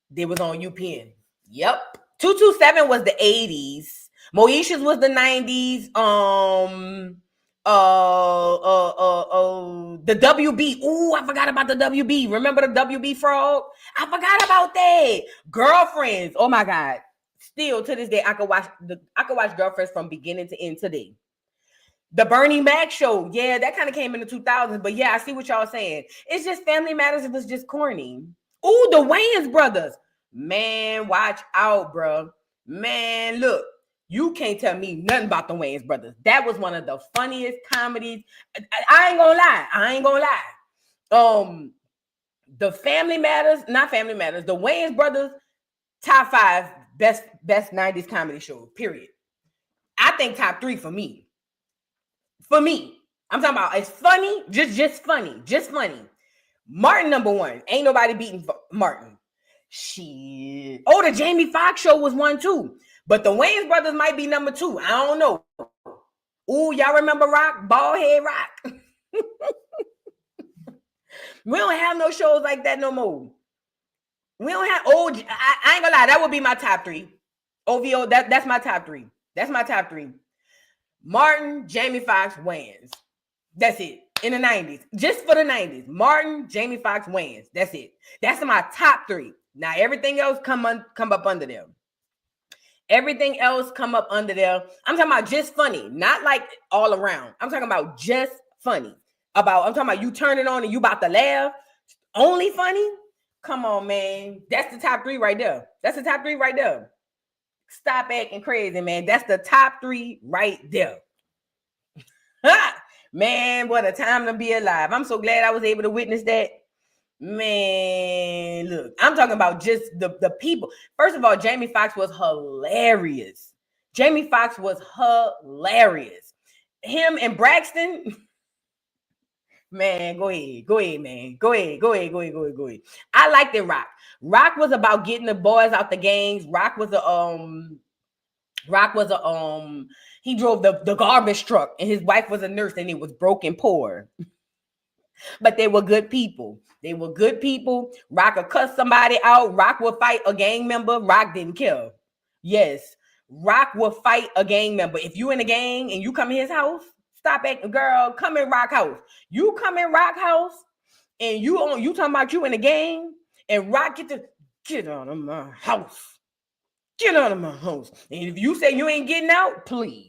they was on UPN. Yep. 227 was the 80s. Moesha's was the 90s. The WB. Ooh, I forgot about the WB. Remember the WB frog? I forgot about that. Girlfriends. Oh my God. Still to this day, I could watch Girlfriends from beginning to end today. The Bernie Mac show. Yeah, that kind of came in the 2000s. But yeah, I see what y'all saying. It's just Family Matters. It was just corny. Ooh, the Wayans brothers. Man, watch out, bro. Man, look. You can't tell me nothing about the Wayans brothers. That was one of the funniest comedies. I ain't gonna lie. The Family Matters, not Family Matters, the Wayans brothers, top 5 best 90s comedy shows, period. I think top 3 for me. I'm talking about it's funny, just funny. Martin number 1. Ain't nobody beating Martin. Shit. Oh, the Jamie Foxx show was one too. But the Wayans brothers might be number 2. I don't know. Ooh, y'all remember Rock? Bald head Rock. We don't have no shows like that no more. We don't have I ain't gonna lie, that would be my top 3. OVO, that's my top 3. That's my top 3. Martin, Jamie Foxx, Wayans. That's it. In the 90s. Just for the 90s. Martin, Jamie Foxx, Wayans. That's it. That's my top 3. Now everything else come up under them. Everything else come up under there. I'm talking about just funny, not like all around. I'm talking about just funny. I'm talking about you turn it on and you about to laugh. Only funny? Come on, man. That's the top 3 right there. That's the top 3 right there. Stop acting crazy, man. That's the top 3 right there. Man, what a time to be alive. I'm so glad I was able to witness that. Man, look, I'm talking about just the people. First of all, Jamie Foxx was hilarious. Jamie Foxx was hilarious. Him and Braxton, man, go ahead, man. Go ahead. I liked it, Rock. Rock was about getting the boys out the gangs. Rock was he drove the garbage truck, and his wife was a nurse, and it was broke and poor. But they were good people. They were good people. Rock would cuss somebody out. Rock would fight a gang member. Rock didn't kill. Yes, Rock will fight a gang member. If you in a gang and you come in his house, stop acting, girl. Come in Rock house. You come in Rock house, and you talking about you in a gang, and Rock get out of my house. Get out of my house. And if you say you ain't getting out, please.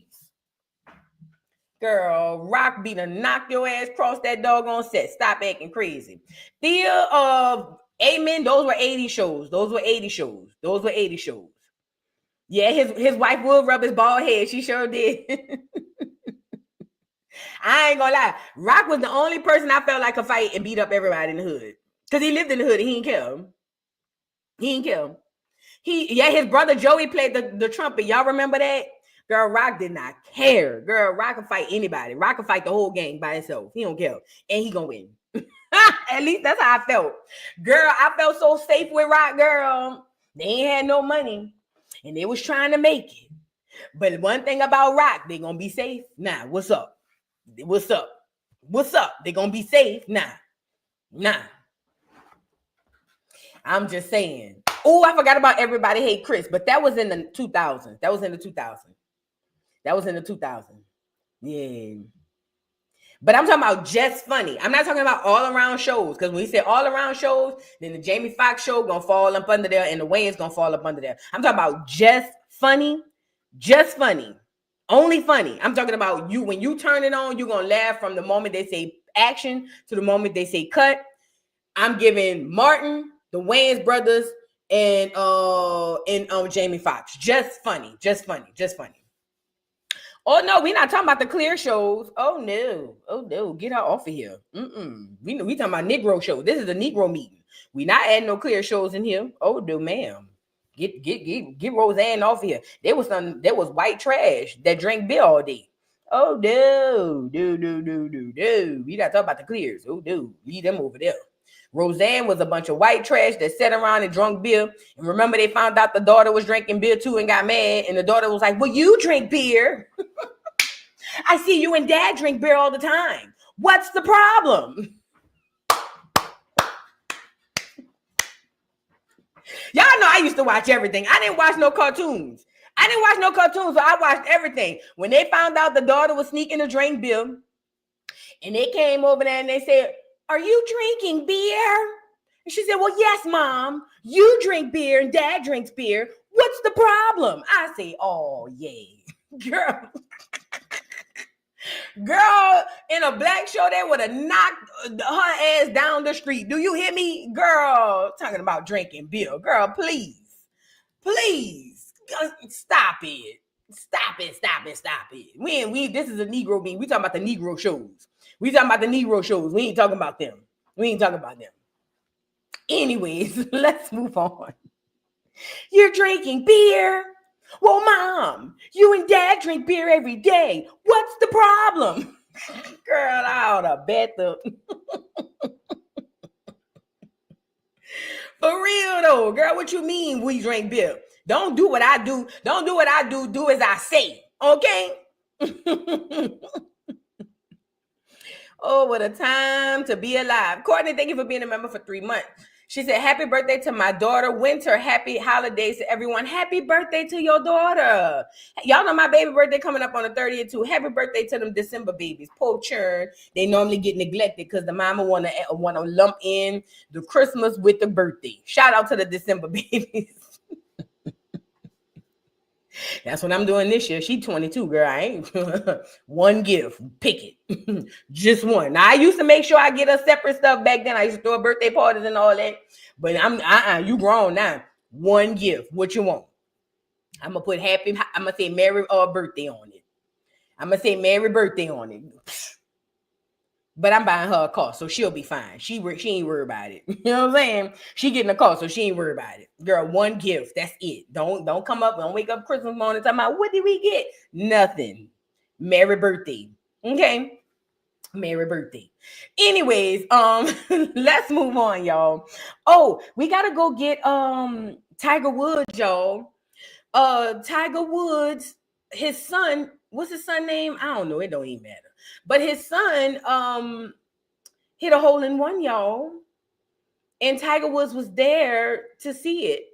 Girl, Rock be to knock your ass across that doggone set. Stop acting crazy. Fear of Amen. Those were 80 shows. Yeah, his wife would rub his bald head. She sure did. I ain't gonna lie. Rock was the only person I felt like could fight and beat up everybody in the hood. Because he lived in the hood and he didn't kill him. His brother Joey played the trumpet. Y'all remember that? Girl, Rock did not care. Girl, Rock can fight anybody. Rock can fight the whole gang by himself. He don't care. And he gonna win. At least that's how I felt. Girl, I felt so safe with Rock, girl. They ain't had no money. And they was trying to make it. But one thing about Rock, they gonna be safe. Nah, what's up? They gonna be safe? Nah. I'm just saying. Oh, I forgot about Everybody Hate Chris. But that was in the 2000s. That was in the 2000s. Yeah. But I'm talking about just funny. I'm not talking about all around shows. Because when we say all around shows, then the Jamie Foxx show gonna fall up under there and the Wayans gonna fall up under there. I'm talking about just funny. Only funny. I'm talking about you. When you turn it on, you're gonna laugh from the moment they say action to the moment they say cut. I'm giving Martin, the Wayans brothers, and Jamie Foxx. Just funny. Oh no, we're not talking about the clear shows. Oh no, get her off of here. We talking about Negro shows. This is a Negro meeting. We not adding no clear shows in here. Oh no, ma'am. Get Roseanne off of here. There was white trash that drank beer all day. Oh no. We not talking about the clears. Oh no, leave them over there. Roseanne was a bunch of white trash that sat around and drunk beer. And remember, they found out the daughter was drinking beer too and got mad. And the daughter was like, well, you drink beer. I see you and dad drink beer all the time. What's the problem? Y'all know I used to watch everything. I didn't watch no cartoons. So I watched everything. When they found out the daughter was sneaking to drink beer, and they came over there and they said, are you drinking beer? And she said, well, yes, Mom. You drink beer and Dad drinks beer. What's the problem? I say, oh, yeah. Girl, in a black show, they would have knocked her ass down the street. Do you hear me? Girl, talking about drinking beer. Girl, please. Stop it. This is a Negro meeting. We talking about the Negro shows. We ain't talking about them. Anyways, let's move on. You're drinking beer? Well, Mom, you and Dad drink beer every day. What's the problem? Girl, I ought to bet For real though, girl, what you mean we drink beer? Don't do what I do. Don't do what I do. Do as I say. Okay? Oh, what a time to be alive. Courtney, thank you for being a member for 3 months. She said, happy birthday to my daughter. Winter, happy holidays to everyone. Happy birthday to your daughter. Y'all know my baby birthday coming up on the 30th too. Happy birthday to them December babies. Poor churn. They normally get neglected because the mama wanna lump in the Christmas with the birthday. Shout out to the December babies. That's what I'm doing this year. She 22, girl. I ain't one gift. Pick it. Just one. Now I used to make sure I get her separate stuff back then. I used to throw birthday parties and all that. But you grown now. One gift. What you want? I'm gonna put I'm gonna say Merry birthday on it. I'm gonna say Merry birthday on it. But I'm buying her a car, so she'll be fine. She ain't worried about it. You know what I'm saying? She getting a car, so she ain't worried about it. Girl, one gift. That's it. Don't come up. Don't wake up Christmas morning talking about what did we get? Nothing. Merry birthday. Okay. Merry birthday. Anyways, let's move on, y'all. Oh, we gotta go get Tiger Woods, y'all. Tiger Woods, his son. What's his son name? I don't know. It don't even matter. But his son hit a hole in one, y'all. And Tiger Woods was there to see it.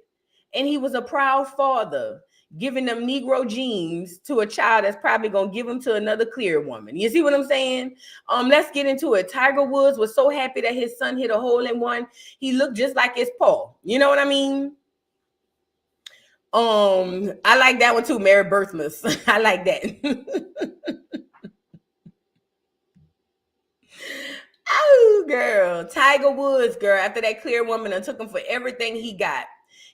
And he was a proud father, giving them Negro genes to a child that's probably going to give them to another clear woman. You see what I'm saying? Let's get into it. Tiger Woods was so happy that his son hit a hole in one. He looked just like his paw. You know what I mean? I like that one too, Merry Birthmas. I like that. Oh, girl. Tiger Woods, girl. After that clear woman and took him for everything he got.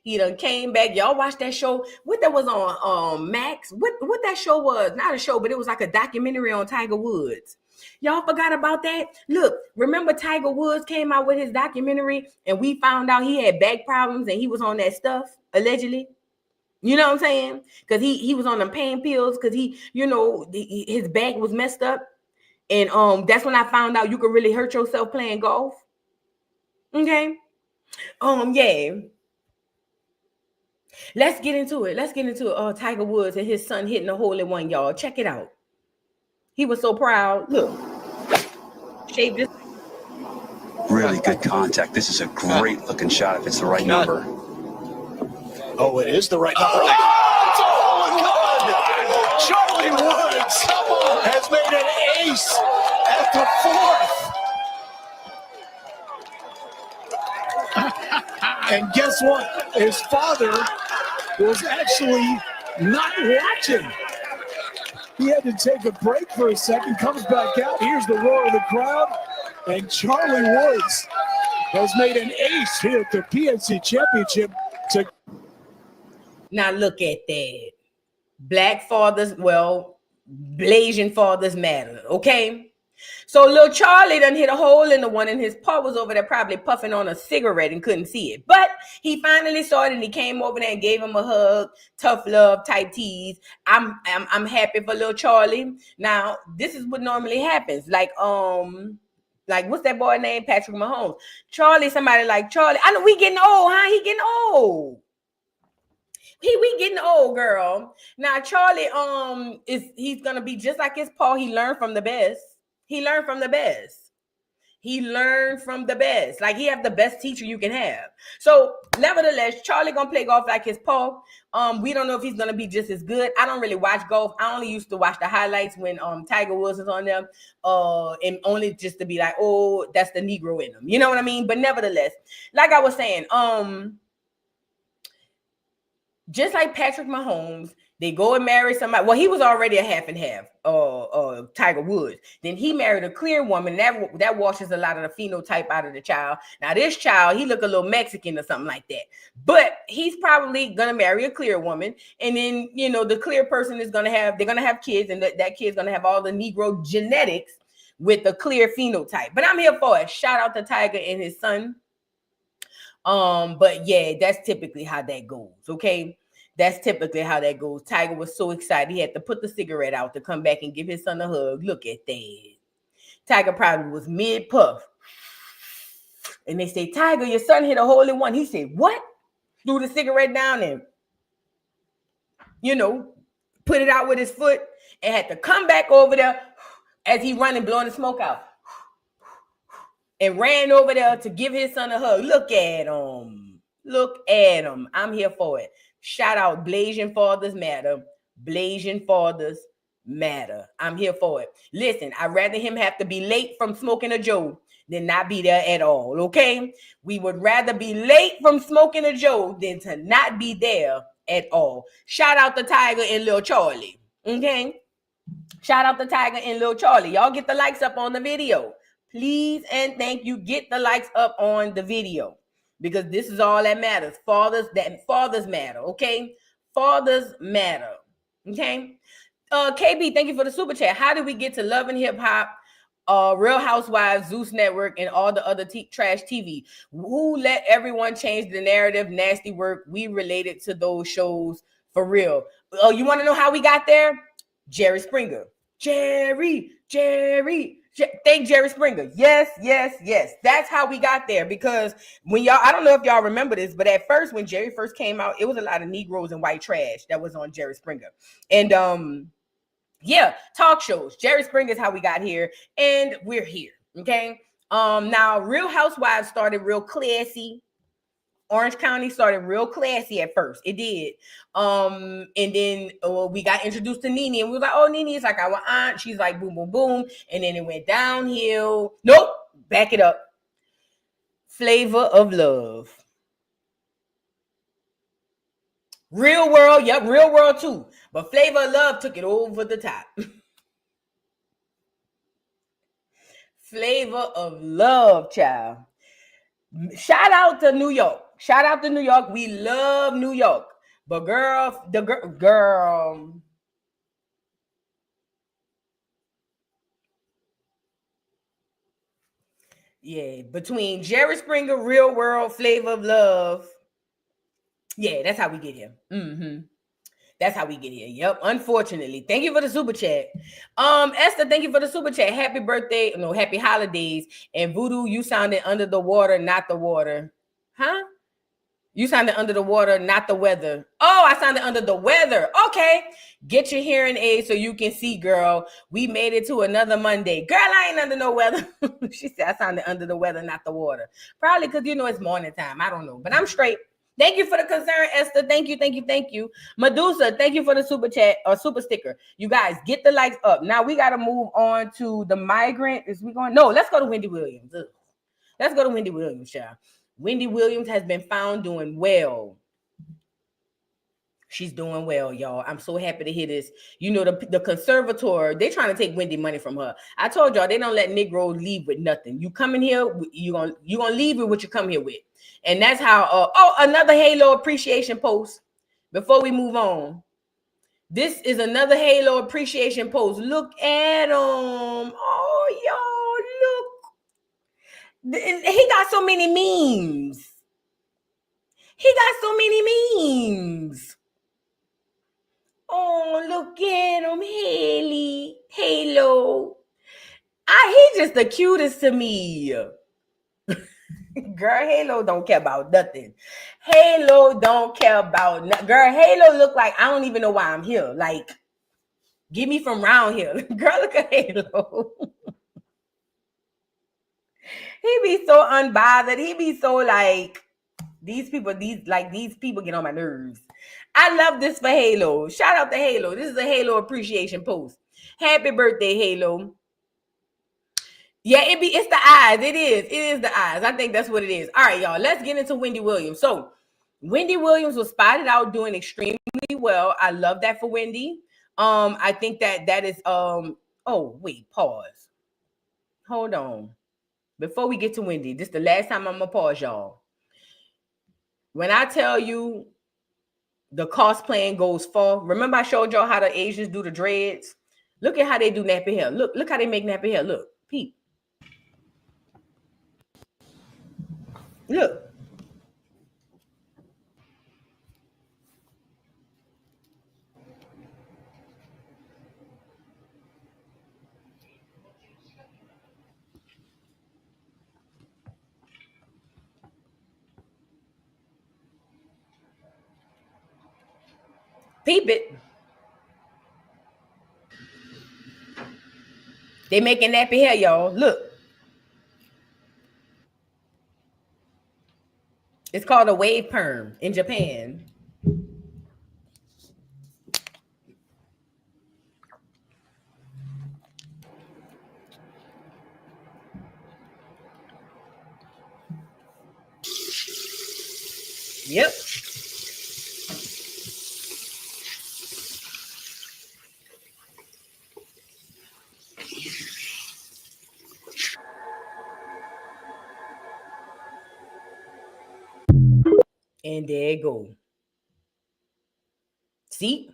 He done came back. Y'all watched that show? What that was on Max? What that show was? Not a show, but it was like a documentary on Tiger Woods. Y'all forgot about that? Look, remember Tiger Woods came out with his documentary and we found out he had back problems and he was on that stuff, allegedly. You know what I'm saying? Because he was on them pain pills because his back was messed up. And that's when I found out you could really hurt yourself playing golf. Okay. Yeah. Let's get into it. Tiger Woods and his son hitting a hole in one, y'all. Check it out. He was so proud. Look. Shaved his. Really good contact. This is a great looking shot if it's the right number. Oh, it is the right number. It's a hole in one. Charlie Woods has made an ace at the fourth. And guess what? His father was actually not watching. He had to take a break for a second, comes back out. Here's the roar of the crowd. And Charlie Woods has made an ace here at the PNC Championship. Now look at that. Black fathers, Blasian fathers matter, okay? So little Charlie done hit a hole in the one and his paw was over there probably puffing on a cigarette and couldn't see it. But he finally saw it and he came over there and gave him a hug, tough love type tease. I'm happy for little Charlie. Now, this is what normally happens. Like what's that boy named? Patrick Mahomes. Charlie, somebody like Charlie. I know we getting old, huh? He getting old. We getting old, girl. Now Charlie he's gonna be just like his paw. He learned from the best. Like he have the best teacher you can have. So nevertheless, Charlie gonna play golf like his paw. We don't know if he's gonna be just as good. I don't really watch golf. I only used to watch the highlights when Tiger Woods was on them. And only just to be like, oh, that's the Negro in them. You know what I mean? But nevertheless, like I was saying, just like Patrick Mahomes, they go and marry somebody. Well, he was already a half and half, Tiger Woods. Then he married a clear woman. That washes a lot of the phenotype out of the child. Now, this child, he look a little Mexican or something like that. But he's probably going to marry a clear woman. And then, the clear person they're going to have kids. And that kid's going to have all the Negro genetics with the clear phenotype. But I'm here for it. Shout out to Tiger and his son. But yeah, that's typically how that goes. Okay. That's typically how that goes. Tiger was so excited. He had to put the cigarette out to come back and give his son a hug. Look at that. Tiger probably was mid-puff. And they say, Tiger, your son hit a hole in one. He said, what? Threw the cigarette down and, put it out with his foot and had to come back over there as he running, blowing the smoke out. And ran over there to give his son a hug. Look at him. Look at him. I'm here for it. Shout out Blasian Fathers Matter. Blasian Fathers Matter. I'm here for it. Listen, I'd rather him have to be late from smoking a Joe than not be there at all, okay? We would rather be late from smoking a Joe than to not be there at all. Shout out to Tiger and Lil Charlie, okay? Shout out to Tiger and Lil Charlie. Y'all get the likes up on the video. Please and thank you. Get the likes up on the video because this is all that matters. Fathers matter, okay? Fathers matter, okay? KB, thank you for the super chat. How did we get to Love and Hip Hop, Real Housewives, Zeus Network, and all the other trash TV? Who let everyone change the narrative? Nasty work. We related to those shows for real. Oh, you want to know how we got there? Jerry Springer. Thank Jerry Springer. Yes. That's how we got there because when I don't know if y'all remember this, but at first when Jerry first came out, it was a lot of Negroes and white trash that was on Jerry Springer. And talk shows. Jerry Springer is how we got here and we're here. Okay. Now Real Housewives started real classy. Orange County started real classy at first. It did. And then we got introduced to Nene and we were like, oh, Nene is like our aunt. She's like boom, boom, boom. And then it went downhill. Nope. Back it up. Flavor of Love. Real World. Yep. Real World too. But Flavor of Love took it over the top. Flavor of Love, child. Shout out to New York. Shout out to New York. We love New York. But girl. Yeah, between Jerry Springer, Real World, Flavor of Love. Yeah, that's how we get here. That's how we get here. Yep. Unfortunately. Thank you for the super chat. Esther, thank you for the super chat. Happy birthday. No, happy holidays. And Voodoo, you sounded under the water, not the water. Huh? You sounded under the water, not the weather. Oh, I sounded under the weather. Okay. Get your hearing aid so you can see, girl. We made it to another Monday. Girl, I ain't under no weather. She said I sounded under the weather, not the water. Probably because, it's morning time. I don't know. But I'm straight. Thank you for the concern, Esther. Thank you. Medusa, thank you for the super chat or super sticker. You guys, get the likes up. Now we got to move on to the migrant. Is we going? No, let's go to Wendy Williams. Ugh. Let's go to Wendy Williams, child. Wendy Williams has been found doing well. She's doing well, y'all. I'm so happy to hear this. The conservator, they're trying to take Wendy money from her. I told y'all, they don't let Negroes leave with nothing. You come in here, you're gonna leave with what you come here with. And that's how, another Halo appreciation post before we move on. This is another Halo appreciation post. Look at him. Oh, y'all, look. He got so many memes. Oh, look at him, Halo. He's just the cutest to me. Girl, Halo don't care about nothing. Halo don't care about nothing. Girl, Halo look like I don't even know why I'm here. Like, get me from around here. Girl, look at Halo. He be so unbothered. He be so like, these people get on my nerves. I love this for Halo. Shout out to Halo. This is a Halo appreciation post. Happy birthday, Halo. Yeah, it's the eyes. It is the eyes. I think that's what it is. All right, y'all. Let's get into Wendy Williams. So, Wendy Williams was spotted out doing extremely well. I love that for Wendy. I think that is oh, wait, pause. Hold on. Before we get to Wendy, this is the last time I'm gonna pause, y'all. When I tell you the cosplaying goes far, remember I showed y'all how the Asians do the dreads? Look at how they do nappy hair. Look how they make nappy hair. Look, peep. Look. Peep it. They making nappy hair, y'all. Look. It's called a wave perm in Japan. Yep. And there you go. See?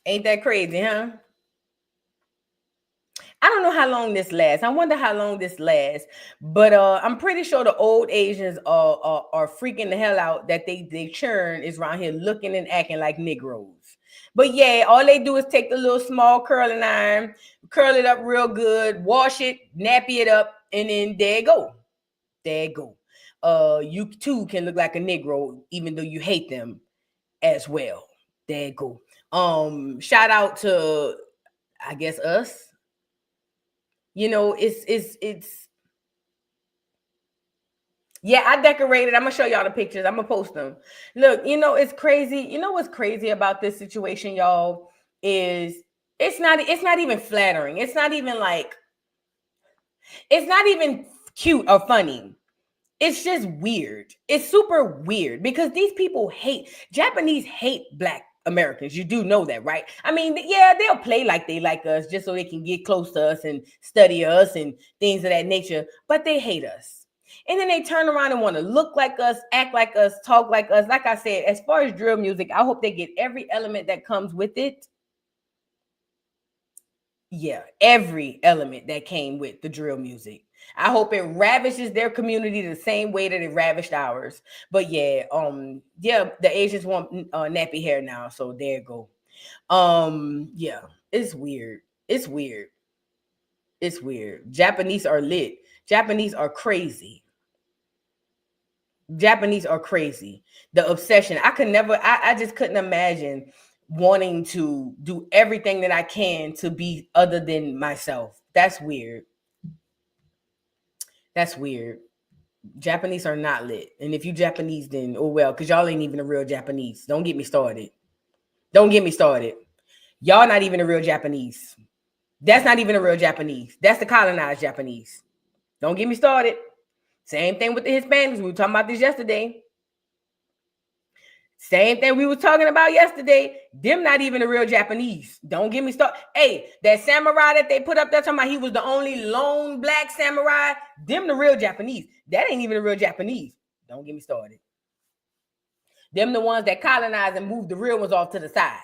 Ain't that crazy, huh? I don't know how long this lasts. I wonder how long this lasts. But I'm pretty sure the old Asians are freaking the hell out that they churn is around here looking and acting like Negroes. But yeah, all they do is take the little small curling iron, curl it up real good, wash it, nappy it up, and then there you go. There you go. You too can look like a Negro, even though you hate them as well. There you go. Shout out to, I guess, us. You know, it's yeah, I decorated. I'm gonna show y'all the pictures. I'm gonna post them. Look, you know, it's crazy. You know what's crazy about this situation, y'all, is it's not even flattering. It's not even cute or funny. It's just weird. It's super weird because these people Japanese hate Black Americans. You do know that, right? I mean, yeah, they'll play like they like us just so they can get close to us and study us and things of that nature, but they hate us. And then they turn around and want to look like us, act like us, talk like us. Like I said, as far as drill music, I hope they get every element that comes with it. Yeah, every element that came with the drill music. I hope it ravishes their community the same way that it ravished ours. But yeah, the Asians want nappy hair now, so there you go. Yeah, it's weird. It's weird. It's weird. Japanese are lit. Japanese are crazy. Japanese are crazy. The obsession. I just couldn't imagine wanting to do everything that I can to be other than myself. That's weird. That's weird. Japanese are not lit. And if you Japanese, then oh well, because y'all ain't even a real Japanese. Don't get me started. Don't get me started. Y'all not even a real Japanese. That's not even a real Japanese. That's the colonized Japanese. Don't get me started. Same thing with the Hispanics. We were talking about this yesterday. Same thing we were talking about yesterday. Them not even a real Japanese. Don't get me started. Hey, that samurai that they put up there talking about he was the only lone Black samurai. Them the real Japanese. That ain't even a real Japanese. Don't get me started. Them the ones that colonized and moved the real ones off to the side.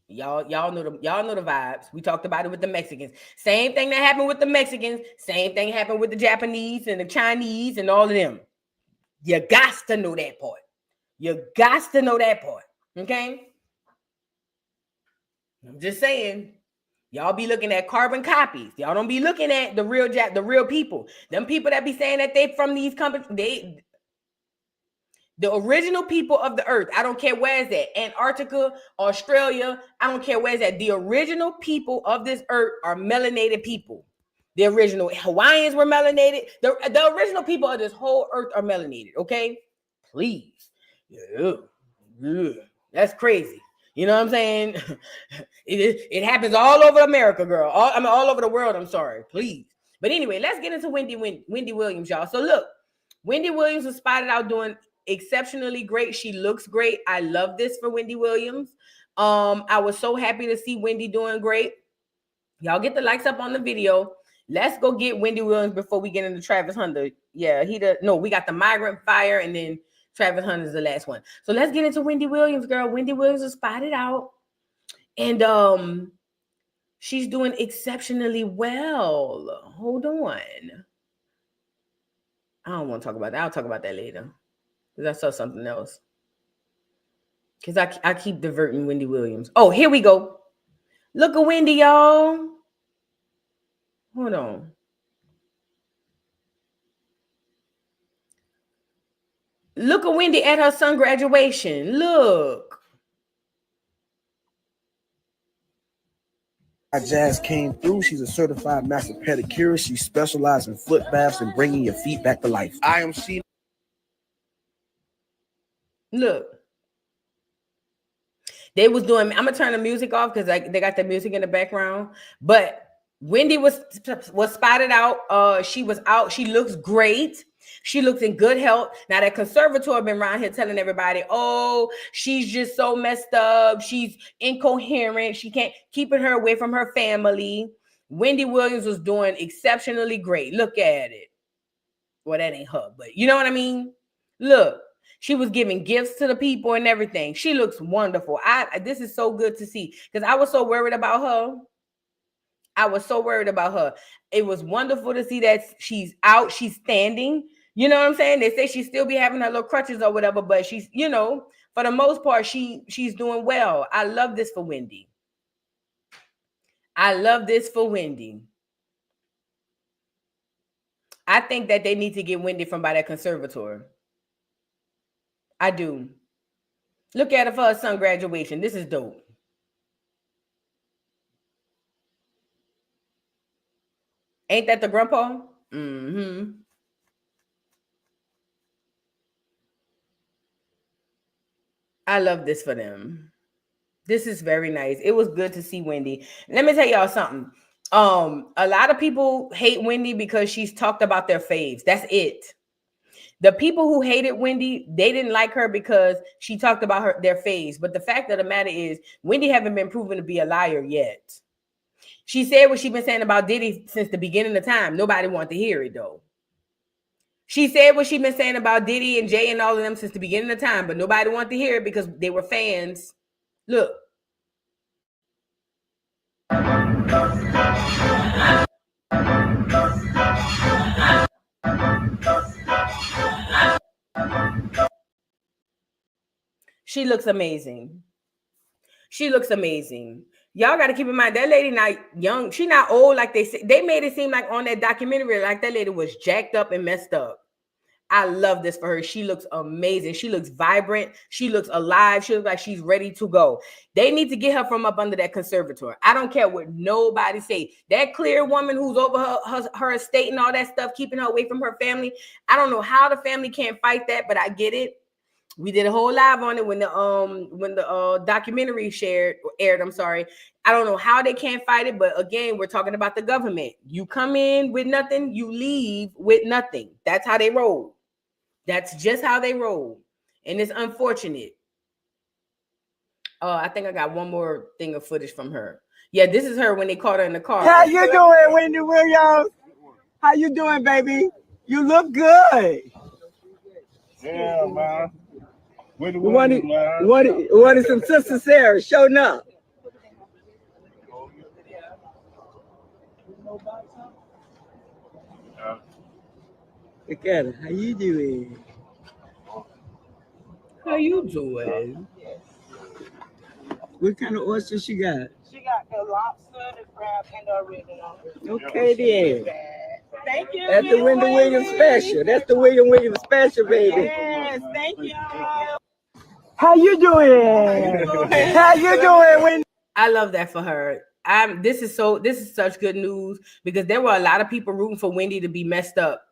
Y'all know the vibes. We talked about it with the Mexicans. Same thing that happened with the Mexicans. Same thing happened with the Japanese and the Chinese and all of them. You got to know that part. You got to know that part. Okay? I'm just saying. Y'all be looking at carbon copies. Y'all don't be looking at the real people. Them people that be saying that they from these companies, the original people of the earth. I don't care where it's at. Antarctica, Australia. I don't care where it's at. The original people of this earth are melanated people. The original Hawaiians were melanated. The original people of this whole earth are melanated. Okay? Please. Yeah. That's crazy. You know what I'm saying? It happens all over America, girl. All over the world. I'm sorry. Please. But anyway, let's get into Wendy Williams, y'all. So look, Wendy Williams was spotted out doing exceptionally great. She looks great. I love this for Wendy Williams. I was so happy to see Wendy doing great. Y'all get the likes up on the video. Let's go get Wendy Williams before we get into Travis Hunter. Yeah, we got the migrant fire and then Travis Hunter is the last one. So let's get into Wendy Williams, girl. Wendy Williams was spotted out. And she's doing exceptionally well. Hold on. I don't want to talk about that. I'll talk about that later. Because I saw something else. Because I keep diverting Wendy Williams. Oh, here we go. Look at Wendy, y'all. Hold on. Look at Wendy at her son's graduation. Look. Jazz came through. She's a certified master pedicurist. She specializes in foot baths and bringing your feet back to life. I am she. Look. They was doing, I'm gonna turn the music off because they got the music in the background. But Wendy was spotted out. She was out. She looks great. She looks in good health. Now that conservator been around here telling everybody, oh, she's just so messed up. She's incoherent. She can't keeping her away from her family. Wendy Williams was doing exceptionally great. Look at it. Well, that ain't her, but you know what I mean? Look. She was giving gifts to the people and everything. She looks wonderful. This is so good to see because I was so worried about her. I was so worried about her. It was wonderful to see that she's out, she's standing. You know what I'm saying? They say she still be having her little crutches or whatever, but she's, you know, for the most part, she's doing well. I love this for Wendy. I love this for Wendy. I think that they need to get Wendy from by that conservator. I do. Look at her for her son's graduation. This is dope. Ain't that the grandpa? Mm-hmm. I love this for them. This is very nice. It was good to see Wendy. Let me tell y'all something. A lot of people hate Wendy because she's talked about their faves. That's it. The people who hated Wendy, they didn't like her because she talked about their faves. But the fact of the matter is, Wendy haven't been proven to be a liar yet. She said what she's been saying about Diddy since the beginning of time. Nobody wanted to hear it, though. She said what she's been saying about Diddy and Jay and all of them since the beginning of time, but nobody wanted to hear it because they were fans. Look. She looks amazing. She looks amazing. Y'all got to keep in mind that lady not young. She not old like they say. They made it seem like on that documentary like that lady was jacked up and messed up. I love this for her. She looks amazing. She looks vibrant. She looks alive. She looks like she's ready to go. They need to get her from up under that conservator. I don't care what nobody say. That clear woman who's over her estate and all that stuff, keeping her away from her family. I don't know how the family can't fight that, but I get it. We did a whole live on it when the documentary aired. I'm sorry. I don't know how they can't fight it, but again, we're talking about the government. You come in with nothing, you leave with nothing. That's how they roll. That's just how they roll. And it's unfortunate. I think I got one more thing of footage from her. Yeah, this is her when they caught her in the car. How you doing, Wendy Williams? How you doing, baby? You look good. Yeah, man. What some Sister Sarah showing up? Look at her. How you doing? How you doing? What kind of oyster she got? She got the lobster, the crab, and the original. Okay, then. Thank you. That's the Wendy Williams special. That's the Williams special, baby. Yes, thank you. How you doing? How you doing, Wendy? I love that for her. This is such good news because there were a lot of people rooting for Wendy to be messed up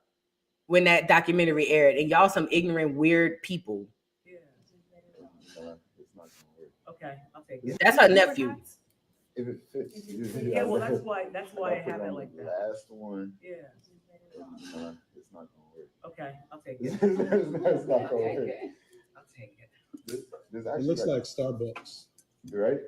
when that documentary aired, and y'all some ignorant, weird people. Okay, I'll take it. That's her nephew. If it fits. Yeah, well, that's why I have it like that. Last one. Yeah. It's not gonna work. Okay, I'll take it. It's not gonna work. I'll take it. It looks like Starbucks. Right?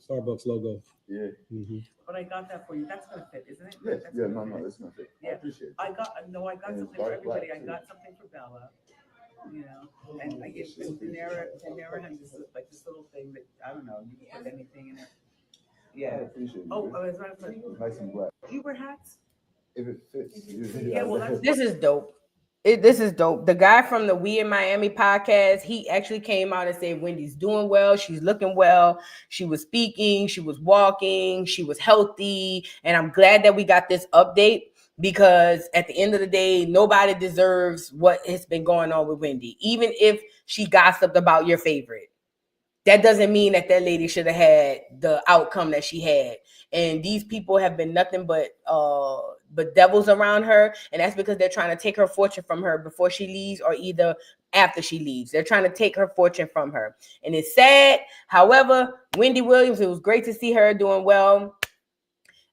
Starbucks logo. Yeah. Mm-hmm. But I got that for you. That's gonna fit, isn't it? Yeah, That's yeah, gonna no, fit. it's gonna fit. I Yeah. appreciate it. I got And something for dark everybody. black, I too. got something for Bella. You know, and I gave Panera has this like this little thing that I don't know. You can put anything in it. I Yeah. appreciate it. Oh, I was right. It's nice and black. Do you wear hats? If it fits. Yeah, well, that's This is dope. This is dope. The guy from the We in Miami podcast, he actually came out and said Wendy's doing well. She's looking well. She was speaking. She was walking. She was healthy. And I'm glad that we got this update because at the end of the day, nobody deserves what has been going on with Wendy. Even if she gossiped about your favorite, that doesn't mean that lady should have had the outcome that she had. And these people have been nothing but devils around her. And that's because they're trying to take her fortune from her before she leaves, or either after she leaves. They're trying to take her fortune from her. And it's sad. However, Wendy Williams, it was great to see her doing well.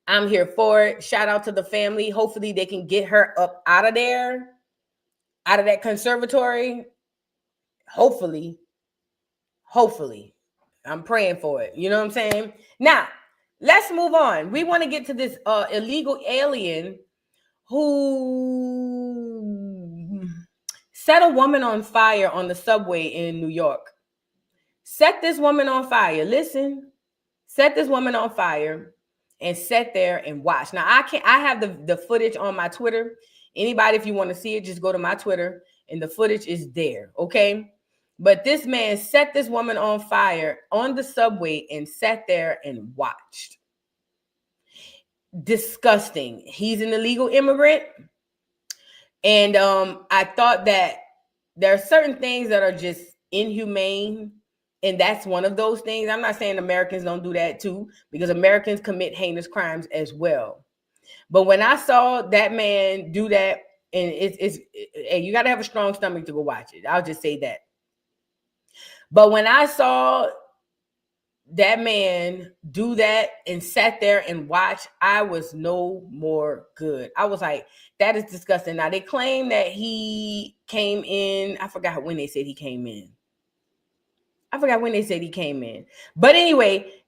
I'm here for it. Shout out to the family. Hopefully they can get her up out of there, out of that conservatory. Hopefully. I'm praying for it. You know what I'm saying? Now, let's move on. We want to get to this illegal alien who set a woman on fire on the subway in New York. Set this woman on fire. Listen. Set this woman on fire and sat there and watch. Now, I have the footage on my Twitter. Anybody, if you want to see it, just go to my Twitter and the footage is there. Okay. But this man set this woman on fire on the subway and sat there and watched. Disgusting. He's an illegal immigrant. And I thought that there are certain things that are just inhumane. And that's one of those things. I'm not saying Americans don't do that too, because Americans commit heinous crimes as well. But when I saw that man do that, and you got to have a strong stomach to go watch it. I'll just say that. But when I saw that man do that and sat there and watched, I was no more good. I was like, that is disgusting. Now, they claim that he came in. I forgot when they said he came in. But anyway,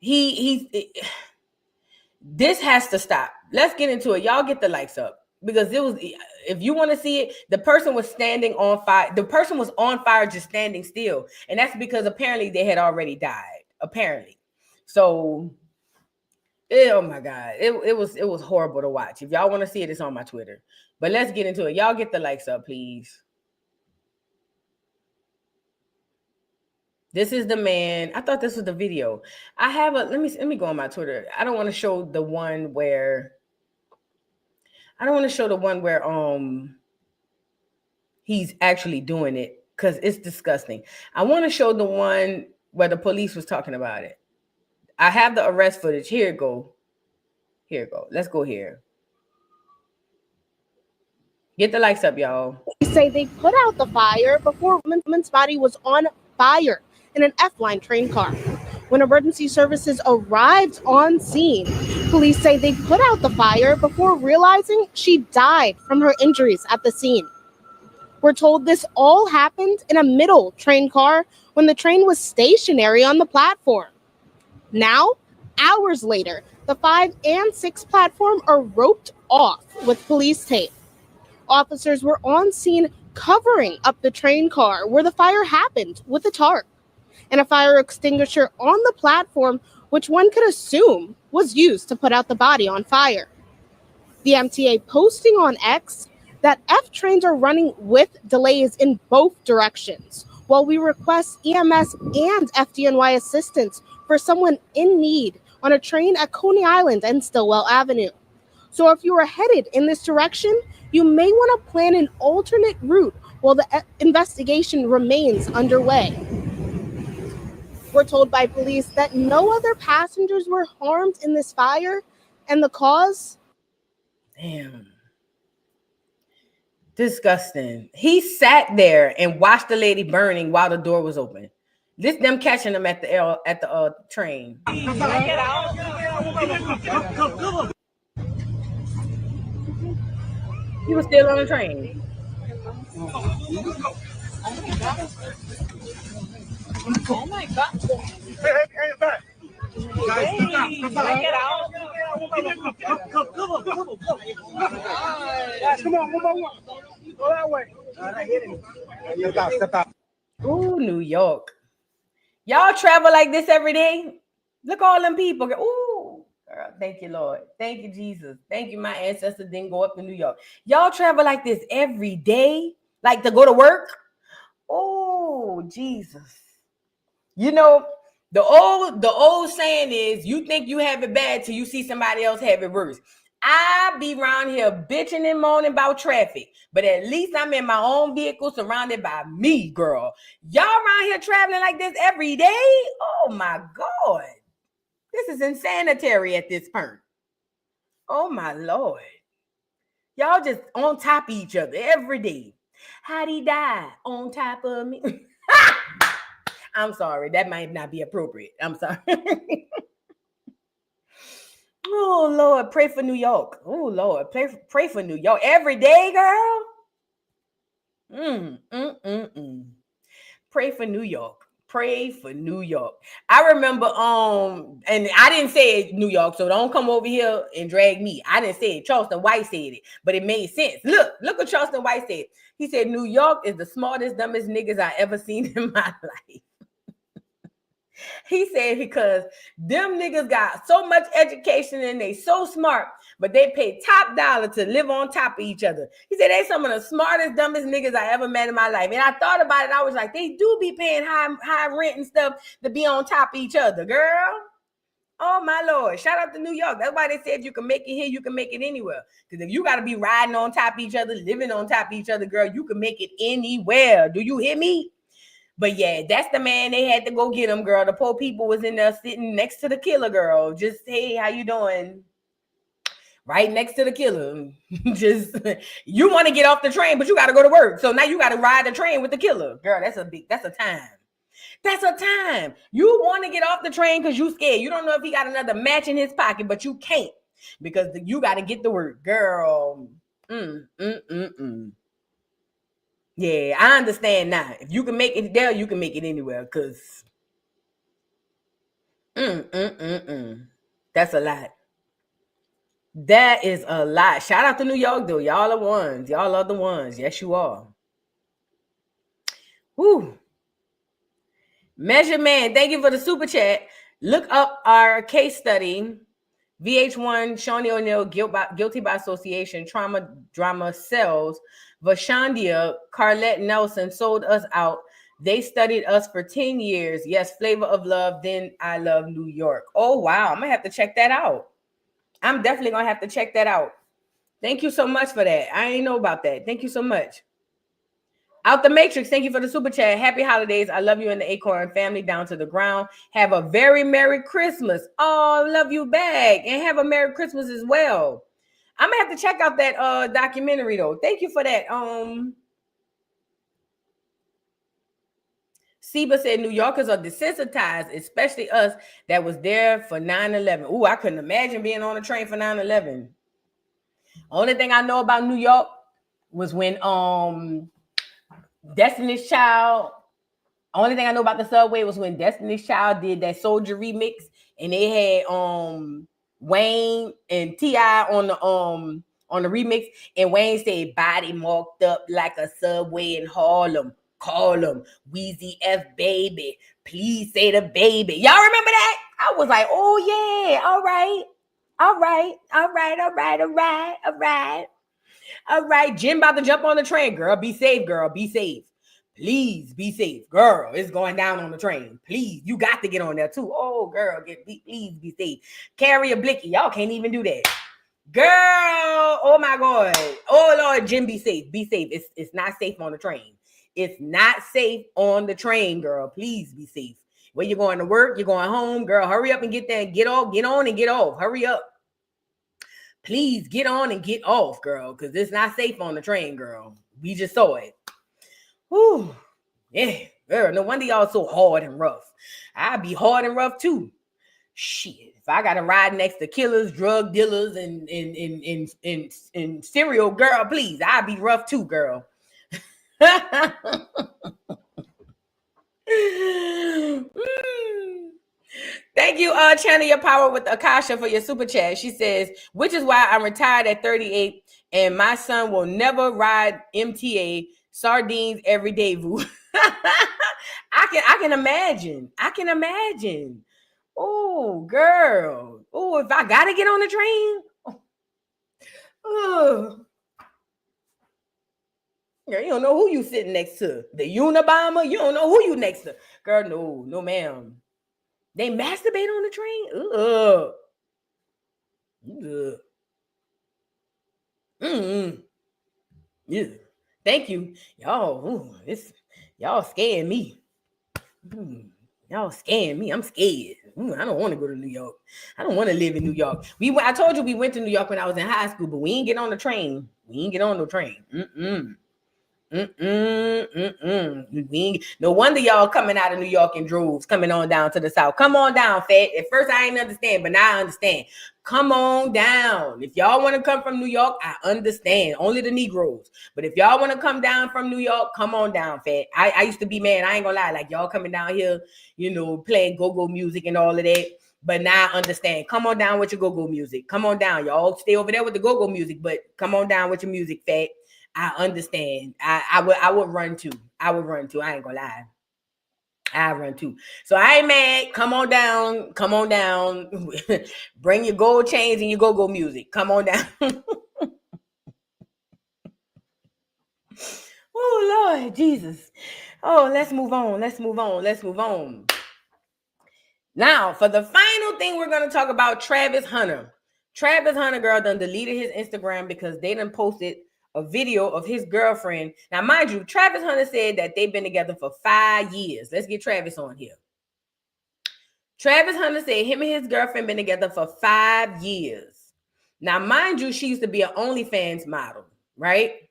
this has to stop. Let's get into it. Y'all get the likes up. Because it was, if you want to see it, the person was standing on fire. The person was on fire just standing still. And that's because apparently they had already died. Apparently. So, oh my God. It was horrible to watch. If y'all want to see it, it's on my Twitter. But let's get into it. Y'all get the likes up, please. This is the man. I thought this was the video. I have a, let me go on my Twitter. I don't want to show the one where he's actually doing it, because it's disgusting. I want to show the one where the police was talking about it. I have the arrest footage. Here it go. Let's go here. Get the likes up, y'all. They say they put out the fire before a woman's body was on fire in an F-line train car. When emergency services arrived on scene, police say they put out the fire before realizing she died from her injuries at the scene. We're told this all happened in a middle train car when the train was stationary on the platform. Now, hours later, the 5 and 6 platform are roped off with police tape. Officers were on scene covering up the train car where the fire happened with a tarp and a fire extinguisher on the platform, which one could assume was used to put out the body on fire. The MTA posting on X that F trains are running with delays in both directions, while we request EMS and FDNY assistance for someone in need on a train at Coney Island and Stillwell Avenue. So if you are headed in this direction, you may want to plan an alternate route while the investigation remains underway. We're told by police that no other passengers were harmed in this fire, and the cause? Damn. Disgusting. He sat there and watched the lady burning while the door was open. This them catching him at the train. He was still on the train. Oh my God. Hey, back. Guys, get out. Come on, one. Go that way. Step out. Ooh, New York. Y'all travel like this every day? Look all them people. Ooh, girl, thank you, Lord. Thank you, Jesus. Thank you, my ancestors didn't go up to New York. Y'all travel like this every day? Like to go to work? Oh, Jesus. You know, the old saying is, you think you have it bad till you see somebody else have it worse. I be around here bitching and moaning about traffic, but at least I'm in my own vehicle surrounded by me, girl. Y'all around here traveling like this every day? Oh my God. This is insanitary at this point. Oh my Lord. Y'all just on top of each other every day. How'd he die? On top of me? I'm sorry. That might not be appropriate. I'm sorry. Oh, Lord. Pray for New York. Oh, Lord. Pray for New York. Every day, girl. Pray for New York. Pray for New York. I remember, and I didn't say New York, so don't come over here and drag me. I didn't say it. Charleston White said it, but it made sense. Look what Charleston White said. He said, New York is the smartest, dumbest niggas I ever seen in my life. He said, because them niggas got so much education and they so smart, but they pay top dollar to live on top of each other. He said, they some of the smartest, dumbest niggas I ever met in my life. And I thought about it. I was like, they do be paying high rent and stuff to be on top of each other, girl. Oh, my Lord. Shout out to New York. That's why they said if you can make it here, you can make it anywhere. Because if you got to be riding on top of each other, living on top of each other, girl, you can make it anywhere. Do you hear me? But yeah, that's the man they had to go get him, girl. The poor people was in there sitting next to the killer, girl. Just, hey, how you doing? Right next to the killer. Just, you want to get off the train, but you got to go to work. So now you got to ride the train with the killer. Girl, that's a time. That's a time. You want to get off the train because you scared. You don't know if he got another match in his pocket, but you can't because you got to get to work. Girl. Yeah, I understand now. If you can make it there, you can make it anywhere. Cause that's a lot. That is a lot. Shout out to New York, though. Y'all are ones. Y'all are the ones. Yes, you are. Whew. Measure Man, thank you for the super chat. Look up our case study. VH1, Shawnee O'Neal, guilty by association, trauma drama cells. Vashandia, Carlette Nelson sold us out. They studied us for 10 years. Yes, Flavor of Love, then I Love New York. Oh, wow. I'm going to have to check that out. I'm definitely going to have to check that out. Thank you so much for that. I didn't know about that. Thank you so much. Out the Matrix, thank you for the super chat. Happy holidays. I love you and the Acorn family down to the ground. Have a very Merry Christmas. Oh, love you back. And have a Merry Christmas as well. I'm gonna have to check out that documentary though. Thank you for that. Seba said New Yorkers are desensitized, especially us that was there for 9/11. Ooh, I couldn't imagine being on a train for 9/11. Only thing I know about New York was when Destiny's Child. Only thing I know about the subway was when Destiny's Child did that Soldier remix, and they had Wayne and T.I. on the remix, and Wayne said body marked up like a subway in Harlem. Call him Weezy F baby. Please say the baby. Y'all remember that? I was like, oh yeah, all right. Jim about to jump on the train. Girl, be safe, girl. Be safe. Please be safe. Girl, it's going down on the train. Please, you got to get on there too. Oh, girl, please be safe. Carry a blicky. Y'all can't even do that. Girl, oh my God. Oh Lord, Jim, be safe. Be safe. It's not safe on the train. It's not safe on the train, girl. Please be safe. When you're going to work, you're going home, girl, hurry up and get there and get off. Get on and get off. Hurry up. Please get on and get off, girl, because it's not safe on the train, girl. We just saw it. Whew. Yeah, girl, no wonder y'all so hard and rough. I'd be hard and rough too. Shit, if I got to ride next to killers, drug dealers, and serial, girl, please, I'd be rough too, girl. Thank you, Channel Your Power with Akasha for your super chat. She says, which is why I'm retired at 38 and my son will never ride MTA sardines every day. I can imagine. I can imagine. Oh, girl. Oh, if I gotta get on the train. Oh. Girl, you don't know who you sitting next to. The Unabomber, you don't know who you next to. Girl, no, ma'am. They masturbate on the train? Ugh. Yeah. Thank you. Y'all, y'all scaring me. Y'all scaring me. I'm scared. I don't want to go to New York. I don't want to live in New York. I told you we went to New York when I was in high school, but we ain't get on the train. We ain't get on no train. No wonder y'all coming out of New York in droves, coming on down to the South. Come on down, fat. At first I ain't understand, but now I understand. Come on down. If y'all want to come from New York, I understand. Only the Negroes. But if y'all want to come down from New York, come on down, fat. I used to be mad. I ain't gonna lie. Like y'all coming down here, playing go-go music and all of that. But now I understand. Come on down with your go-go music. Come on down. Y'all stay over there with the go-go music, but come on down with your music, fat. I understand. I would run too. I would run too. I ain't gonna lie. I run too. So I ain't mad. Come on down. Come on down. Bring your gold chains and your go-go music. Come on down. Oh Lord Jesus. Oh, let's move on. Let's move on. Let's move on. Now, for the final thing, we're gonna talk about Travis Hunter. Travis Hunter, girl, done deleted his Instagram because they done posted a video of his girlfriend. Now, mind you, Travis Hunter said that they've been together for 5 years. Let's get Travis on here. Travis Hunter said him and his girlfriend been together for 5 years. Now, mind you, she used to be an OnlyFans model, right?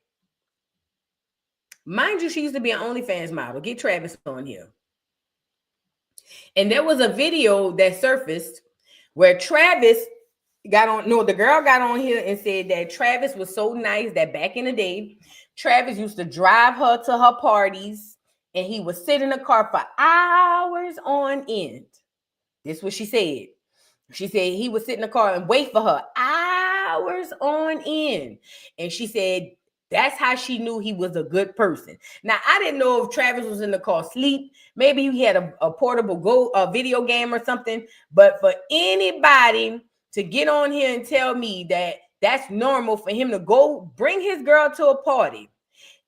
Mind you, she used to be an OnlyFans model. Get Travis on here. And there was a video that surfaced where Travis the girl got on here and said that Travis was so nice that back in the day, Travis used to drive her to her parties and he would sit in the car for hours on end. This is what she said. She said he would sit in the car and wait for her hours on end. And she said that's how she knew he was a good person. Now, I didn't know if Travis was in the car asleep. Maybe he had a portable video game or something. But for anybody to get on here and tell me that that's normal for him to go bring his girl to a party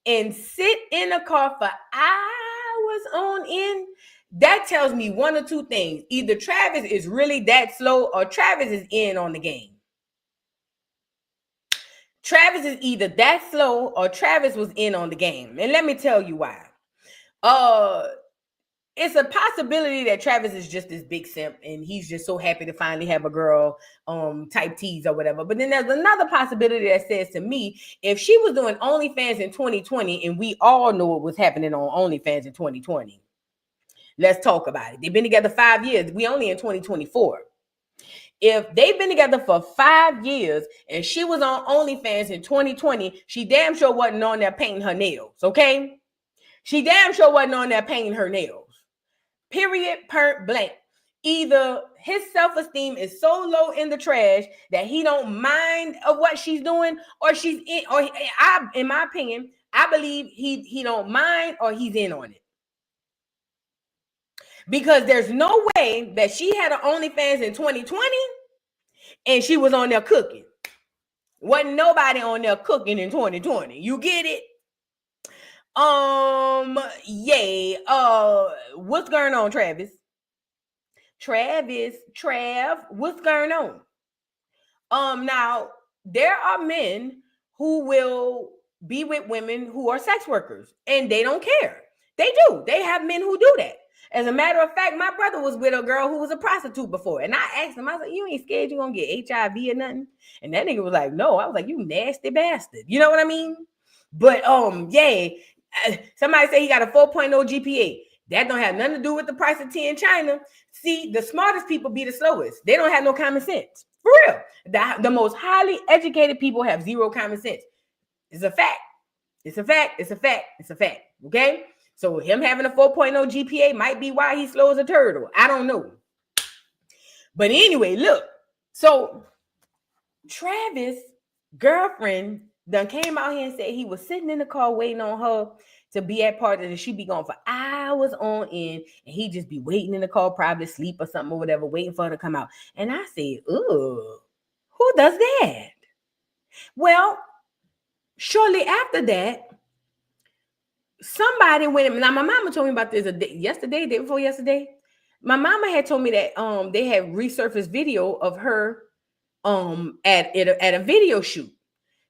and sit in a car for hours on end, that tells me one or two things. Either Travis is really that slow or Travis is in on the game. Travis is either that slow or Travis was in on the game. And let me tell you why. It's a possibility that Travis is just this big simp and he's just so happy to finally have a girl type tease or whatever. But then there's another possibility that says to me, if she was doing OnlyFans in 2020 and we all know what was happening on OnlyFans in 2020, let's talk about it. They've been together 5 years. We only in 2024. If they've been together for 5 years and she was on OnlyFans in 2020, she damn sure wasn't on there painting her nails, okay? She damn sure wasn't on there painting her nails. Period, point blank. Either his self-esteem is so low in the trash that he don't mind of what she's doing, or in my opinion, I believe he don't mind or he's in on it. Because there's no way that she had an OnlyFans in 2020 and she was on there cooking. Wasn't nobody on there cooking in 2020. You get it? What's going on, Travis? Trav, what's going on? Now, there are men who will be with women who are sex workers, and they don't care. They do. They have men who do that. As a matter of fact, my brother was with a girl who was a prostitute before, and I asked him, I was like, you ain't scared you're going to get HIV or nothing? And that nigga was like, no. I was like, you nasty bastard. You know what I mean? But, somebody say he got a 4.0 GPA. That don't have nothing to do with the price of tea in China. See, the smartest people be the slowest. They don't have no common sense. For real. The most highly educated people have zero common sense. It's a fact. It's a fact. It's a fact. It's a fact. Okay? So him having a 4.0 GPA might be why he slow as a turtle. I don't know. But anyway, look. So Travis' girlfriend done came out here and said he was sitting in the car waiting on her to be at parties and she'd be gone for hours on end and he'd just be waiting in the car, probably sleep or something or whatever, waiting for her to come out. And I said, who does that? Well, shortly after that, somebody went. Now, my mama told me about this day before yesterday. My mama had told me that they had resurfaced video of her at a video shoot.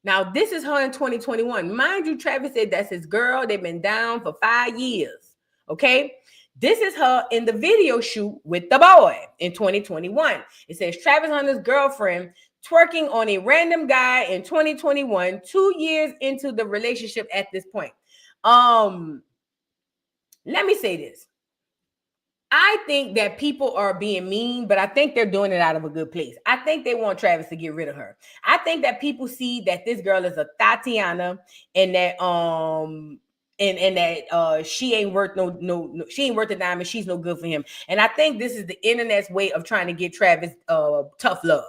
Now, this is her in 2021. Mind you, Travis said that's his girl. They've been down for 5 years. Okay. This is her in the video shoot with the boy in 2021. It says Travis Hunter's girlfriend twerking on a random guy in 2021, 2 years into the relationship at this point. Let me say this. I think that people are being mean, but I think they're doing it out of a good place. I think they want Travis to get rid of her. I think that people see that this girl is a Tatiana and that she ain't worth no she ain't worth a dime and she's no good for him. And I think this is the internet's way of trying to get Travis tough love.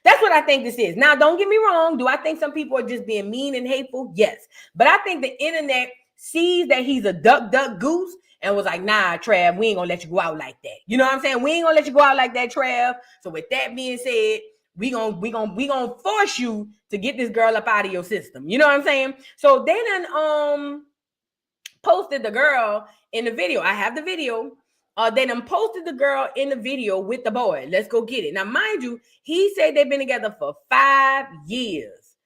That's what I think this is. Now, don't get me wrong. Do I think some people are just being mean and hateful? Yes. But I think the internet sees that he's a duck goose and was like, nah, Trav, we ain't gonna let you go out like that. You know what I'm saying? We ain't gonna let you go out like that, Trav. So with that being said, we gonna force you to get this girl up out of your system. You know what I'm saying? So they done posted the girl in the video. I have the video. They done posted the girl in the video with the boy. Let's go get it. Now, mind you, he said they've been together for 5 years.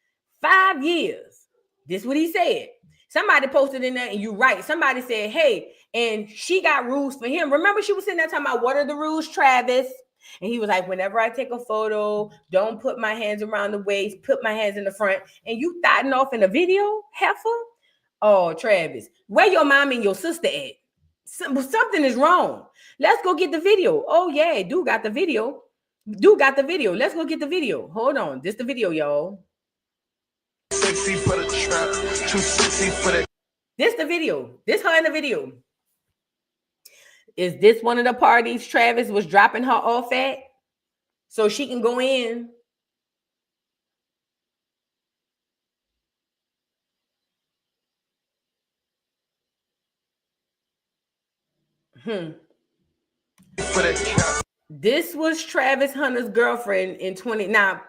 5 years. This is what he said. Somebody posted in there, and you're right. Somebody said, hey, and she got rules for him. Remember, she was sitting there talking about, what are the rules, Travis? And he was like, whenever I take a photo, don't put my hands around the waist, put my hands in the front. And you thotting off in a video, heifer? Oh, Travis, where your mom and your sister at? Something is wrong. Let's go get the video. Oh, yeah, dude got the video. Dude got the video. Let's go get the video. Hold on. This the video, y'all. Sexy for the trap. Too sexy for the... This the video. This her in the video. Is this one of the parties Travis was dropping her off at so she can go in? This was Travis Hunter's girlfriend in 20. Now,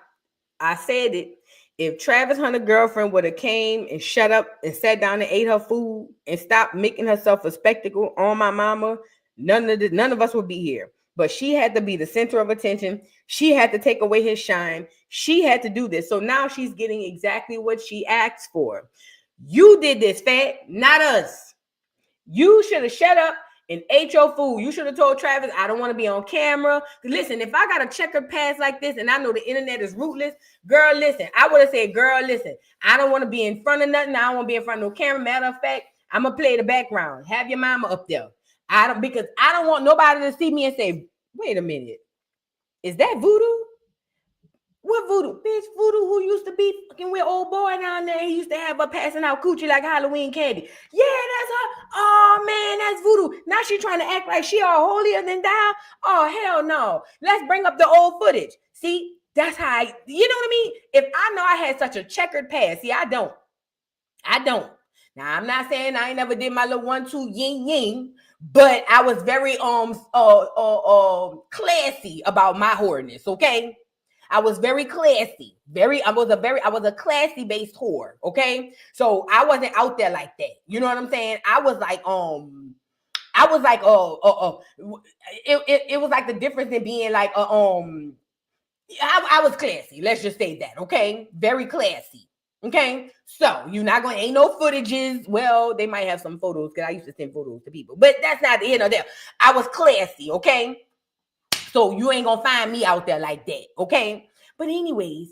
I said it. If Travis Hunter's girlfriend would have came and shut up and sat down and ate her food and stopped making herself a spectacle on my mama, none of us would be here. But she had to be the center of attention. She had to take away his shine. She had to do this. So now she's getting exactly what she asked for. You did this, Fat, not us. You should have shut up and ate your food. You should have told Travis, I don't want to be on camera. Listen, if I got a checkered past like this and I know the internet is ruthless, girl, listen, I would have said, girl, listen, I don't want to be in front of nothing. I don't want to be in front of no camera. Matter of fact, I'm going to play the background. Have your mama up there. Because I don't want nobody to see me and say, wait a minute, is that voodoo? What voodoo? Bitch, voodoo who used to be fucking with old boy down there. He used to have her passing out coochie like Halloween candy. Yeah, that's her. Oh, man, that's voodoo. Now she trying to act like she all holier than thou. Oh, hell no. Let's bring up the old footage. See, that's how you know what I mean? If I know I had such a checkered past, see, I don't. Now, I'm not saying I ain't never did my little 1-2 yin yin, but I was very classy about my whoreness, okay? I was very classy. I was a classy based whore. Okay. So I wasn't out there like that. You know what I'm saying? I was like, it was like the difference in being like, I was classy. Let's just say that. Okay. Very classy. Okay. So you're not going, ain't no footages. Well, they might have some photos because I used to send photos to people, but that's not the end of that. I was classy. Okay. So you ain't gonna find me out there like that, okay? But anyways,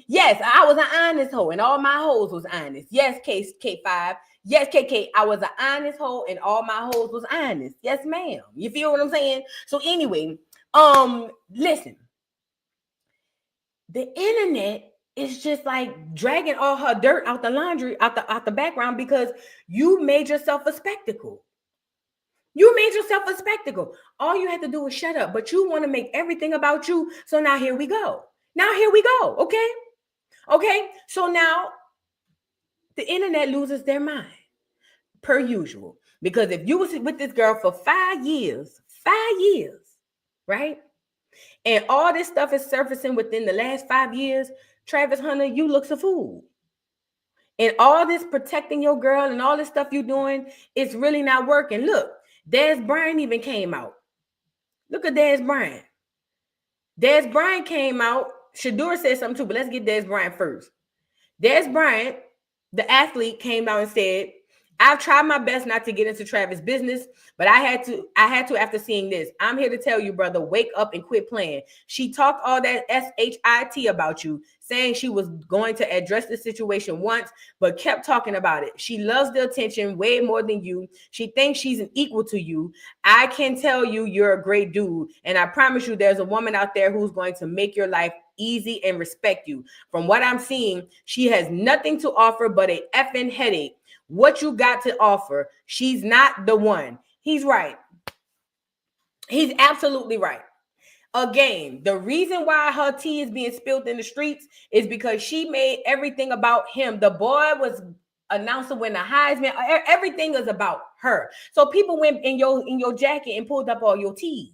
yes, I was an honest hoe, and all my hoes was honest. Yes, K5. Yes, KK, I was an honest hoe, and all my hoes was honest. Yes, ma'am. You feel what I'm saying? So anyway, listen. The internet is just like dragging all her dirt out the laundry, out the background because you made yourself a spectacle. You made yourself a spectacle. All you had to do was shut up, but you want to make everything about you. So now here we go. Okay? Okay? So now the internet loses their mind per usual. Because if you was with this girl for 5 years, right? And all this stuff is surfacing within the last 5 years, Travis Hunter, you look a fool. And all this protecting your girl and all this stuff you're doing, it's really not working. Look. Dez Bryant even came out. Look at Dez Bryant. Dez Bryant came out. Shador said something too, but let's get Dez Bryant first. Des Bryant, the athlete, came out and said, I've tried my best not to get into Travis' business, but I had to after seeing this. I'm here to tell you, brother, wake up and quit playing. She talked all that shit about you, saying she was going to address the situation once, but kept talking about it. She loves the attention way more than you. She thinks she's an equal to you. I can tell you you're a great dude, and I promise you there's a woman out there who's going to make your life easy and respect you. From what I'm seeing, she has nothing to offer but a effing headache. What you got to offer? She's not the one. He's right. He's absolutely right. Again, the reason why her tea is being spilled in the streets is because she made everything about him. The boy was announcing when the Heisman, everything is about her. So people went in your jacket and pulled up all your teas.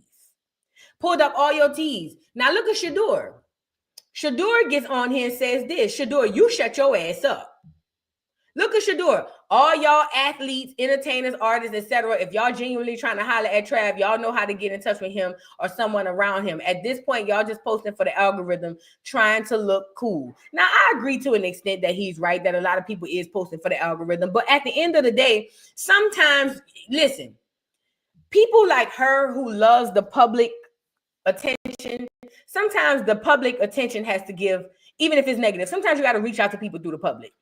Pulled up all your teas. Now look at Shador. Shador gets on here and says this. Shador, you shut your ass up. Look at Shador. All y'all athletes, entertainers, artists, etc. If y'all genuinely trying to holler at Trav, y'all know how to get in touch with him or someone around him. At this point, y'all just posting for the algorithm, trying to look cool. Now, I agree to an extent that he's right, that a lot of people is posting for the algorithm. But at the end of the day, sometimes, listen, people like her who loves the public attention, sometimes the public attention has to give, even if it's negative, sometimes you got to reach out to people through the public.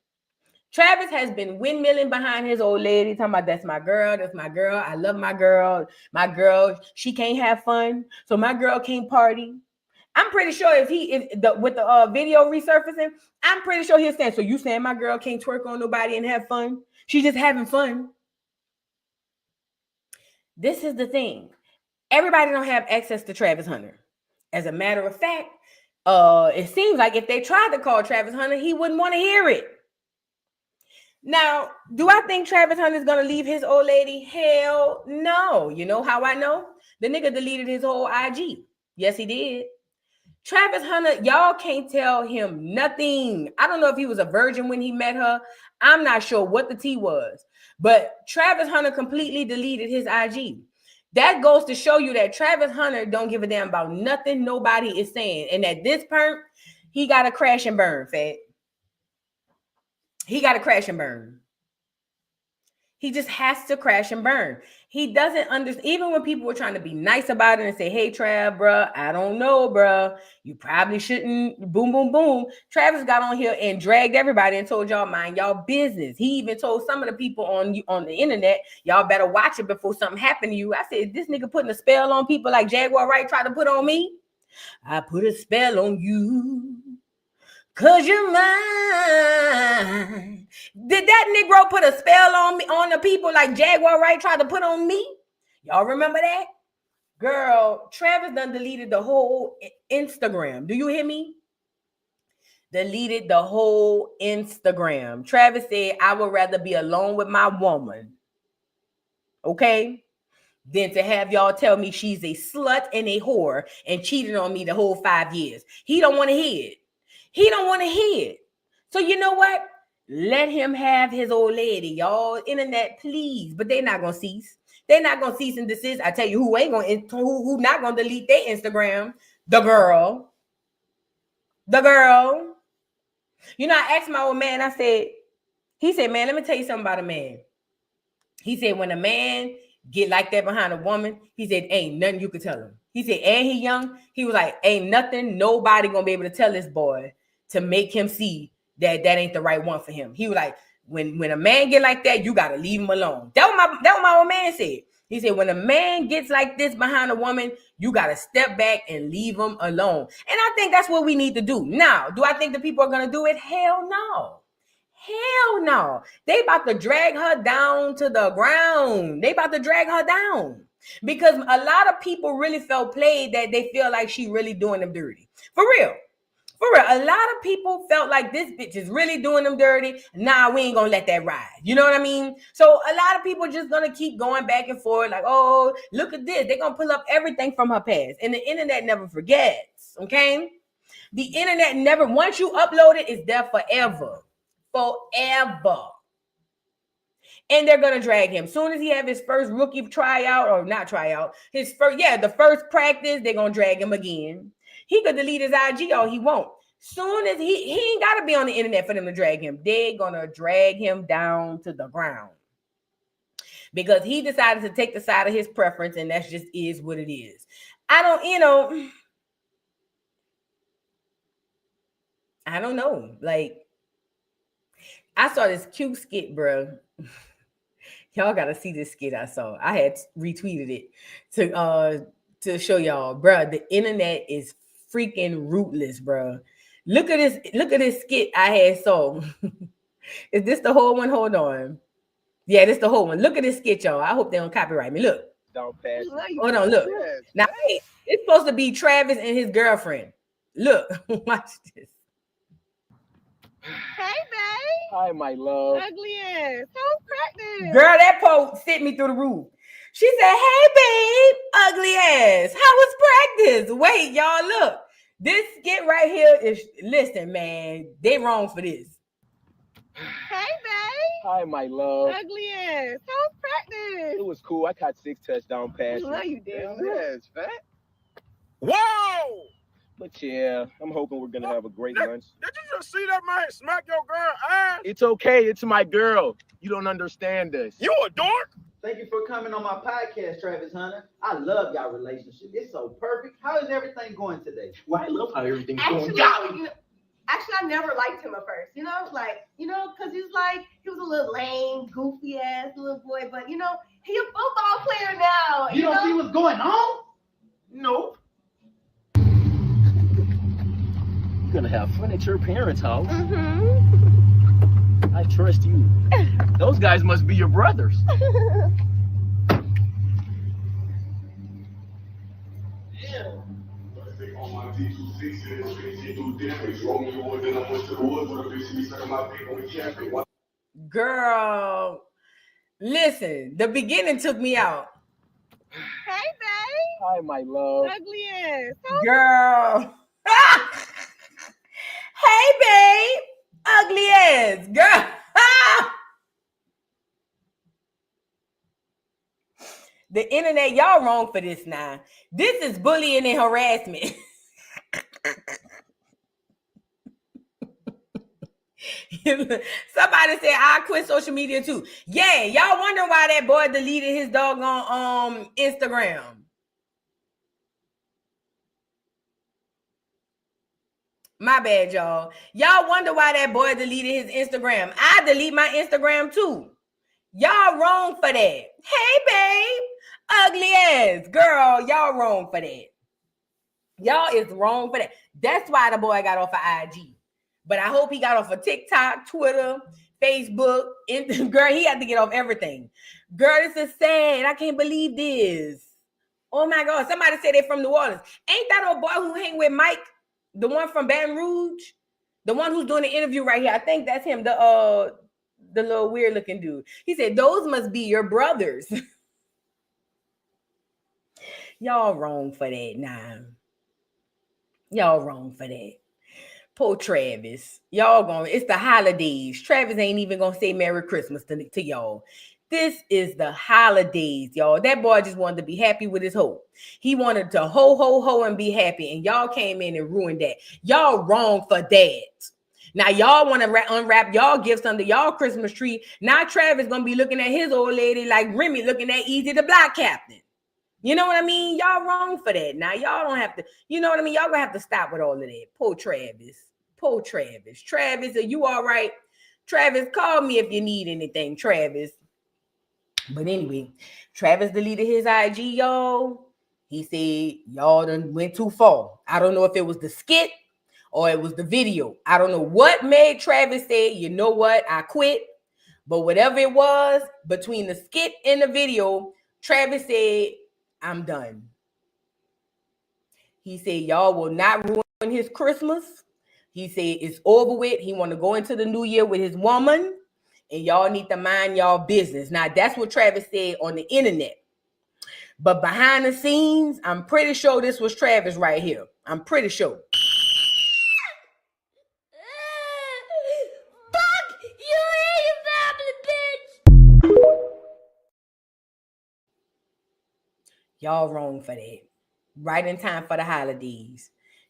Travis has been windmilling behind his old lady, talking about that's my girl, I love my girl, she can't have fun, so my girl can't party. I'm pretty sure with the video resurfacing, I'm pretty sure he'll stand. So you saying my girl can't twerk on nobody and have fun? She's just having fun. This is the thing. Everybody don't have access to Travis Hunter. As a matter of fact, it seems like if they tried to call Travis Hunter, he wouldn't want to hear it. Now, do I think Travis Hunter is going to leave his old lady? Hell no. You know how I know? The nigga deleted his whole IG. Yes, he did. Travis Hunter, y'all can't tell him nothing. I don't know if he was a virgin when he met her. I'm not sure what the tea was. But Travis Hunter completely deleted his IG. That goes to show you that Travis Hunter don't give a damn about nothing nobody is saying. And at this point, he got to crash and burn, fat. He got to crash and burn. He just has to crash and burn. He doesn't understand. Even when people were trying to be nice about it and say, hey, Trav, bruh, I don't know, bruh. You probably shouldn't. Boom, boom, boom. Travis got on here and dragged everybody and told y'all, mind y'all business. He even told some of the people on the internet, y'all better watch it before something happened to you. I said, this nigga putting a spell on people like Jaguar Wright tried to put on me. I put a spell on you. Cause you're mine. Did that Negro put a spell on me, on the people like Jaguar Wright tried to put on me? Y'all remember that? Girl, Travis done deleted the whole Instagram. Do you hear me? Deleted the whole Instagram. Travis said, I would rather be alone with my woman, okay, than to have y'all tell me she's a slut and a whore and cheated on me the whole 5 years. He don't want to hear it. He don't want to hear it. So you know what? Let him have his old lady. Y'all, internet, please. But they're not going to cease. They're not going to cease and desist. I tell you who ain't going to, who not going to delete their Instagram. The girl. The girl. You know, I asked my old man, he said, man, let me tell you something about a man. He said, when a man get like that behind a woman, he said, ain't nothing you could tell him. He said, and he young. He was like, ain't nothing nobody going to be able to tell this boy to make him see that ain't the right one for him. He was like, when a man get like that, you got to leave him alone. That what my old man said. He said, when a man gets like this behind a woman, you got to step back and leave him alone. And I think that's what we need to do. Now, do I think the people are going to do it? Hell no. Hell no. They about to drag her down to the ground. They about to drag her down. Because a lot of people really felt played that they feel like she really doing them dirty. For real. For real. A lot of people felt like this bitch is really doing them dirty. Nah, we ain't gonna let that ride. You know what I mean? So a lot of people just gonna keep going back and forth like, oh, look at this. They're gonna pull up everything from her past. And the internet never forgets. Okay? The internet never, once you upload it, it's there forever. Forever. And they're gonna drag him. Soon as he have his first rookie tryout, or not tryout, the first practice, they're gonna drag him again. He could delete his IG all he won't. Soon as he ain't got to be on the internet for them to drag him. They're gonna drag him down to the ground because he decided to take the side of his preference, and that's just is what it is. I don't know. Like, I saw this cute skit, bro. Y'all gotta see this skit I saw. I had retweeted it to show y'all, bro. The internet is freaking rootless, bro. Look at this skit I had saw. Is this the whole one? Hold on. Yeah, this the whole one. Look at this skit, y'all. I hope they don't copyright me. Look. Don't pass. Hold on, look. Now, hey, it's supposed to be Travis and his girlfriend. Look, watch this. Hey, babe. Hi, my love. Ugly ass. How's practice? Girl, that post sent me through the roof. She said, hey, babe, ugly ass. How was practice? Wait, y'all, look. This skit right here is, listen, man, they wrong for this. Hey, babe. Hi, my love. Ugly ass. How's practice? It was cool. I caught 6 touchdown passes. No, you didn't. Yeah, it's fat. Whoa! But yeah, I'm hoping we're gonna have a great lunch. Did you just see that man smack your girl ass? It's okay. It's my girl. You don't understand this. You a dork? Thank you for coming on my podcast, Travis Hunter. I love y'all relationship. It's so perfect. How is everything going today? Well, I love how everything's Actually, going. Golly. Actually, I never liked him at first, you know, because he was a little lame, goofy ass little boy, but he a football player now. You don't see what's going on? Nope. You're gonna have fun at your parents' house. I trust you. Those guys must be your brothers. Girl, listen, the beginning took me out. Hey, babe. Hi, my love. Ugly ass. Girl. Hey, babe. Ugly ass. Girl. The internet, y'all wrong for this now. This is bullying and harassment. Somebody said I quit social media too. Yeah, y'all wonder why that boy deleted his doggone Instagram. My bad, y'all. Y'all wonder why that boy deleted his Instagram. I delete my Instagram too. Y'all wrong for that. Hey, babe. Ugly ass. Girl, y'all wrong for that. Y'all is wrong for that. That's why the boy got off of IG. But I hope he got off of TikTok, Twitter, Facebook. Girl, he had to get off everything. Girl, this is sad. I can't believe this. Oh, my God. Somebody said they're from New Orleans. Ain't that old boy who hang with Mike? The one from Baton Rouge? The one who's doing the interview right here. I think that's him, the little weird-looking dude. He said, those must be your brothers. Y'all wrong for that now. Y'all wrong for that. Poor Travis. Y'all going, it's the holidays. Travis ain't even going to say Merry Christmas to y'all. This is the holidays, y'all. That boy just wanted to be happy with his hoe. He wanted to ho, and be happy. And y'all came in and ruined that. Y'all wrong for that. Now, y'all want to unwrap y'all gifts under y'all Christmas tree. Now, Travis going to be looking at his old lady like Remy looking at Easy the Black Captain. You know what I mean? Y'all wrong for that. Now, y'all don't have to, you know what I mean? Y'all going to have to stop with all of that. Poor Travis. Poor Travis. Travis, are you all right? Travis, call me if you need anything, Travis. But anyway, Travis deleted his IG, y'all. He said, y'all done went too far. I don't know if it was the skit or it was the video. I don't know what made Travis say, you know what, I quit. But whatever it was, between the skit and the video, Travis said, I'm done. He said, y'all will not ruin his Christmas. He said, it's over with. He want to go into the new year with his woman. And y'all need to mind y'all business. Now, that's what Travis said on the internet. But behind the scenes, I'm pretty sure this was Travis right here. I'm pretty sure. Fuck you and your family, bitch. Y'all wrong for that. Right in time for the holidays.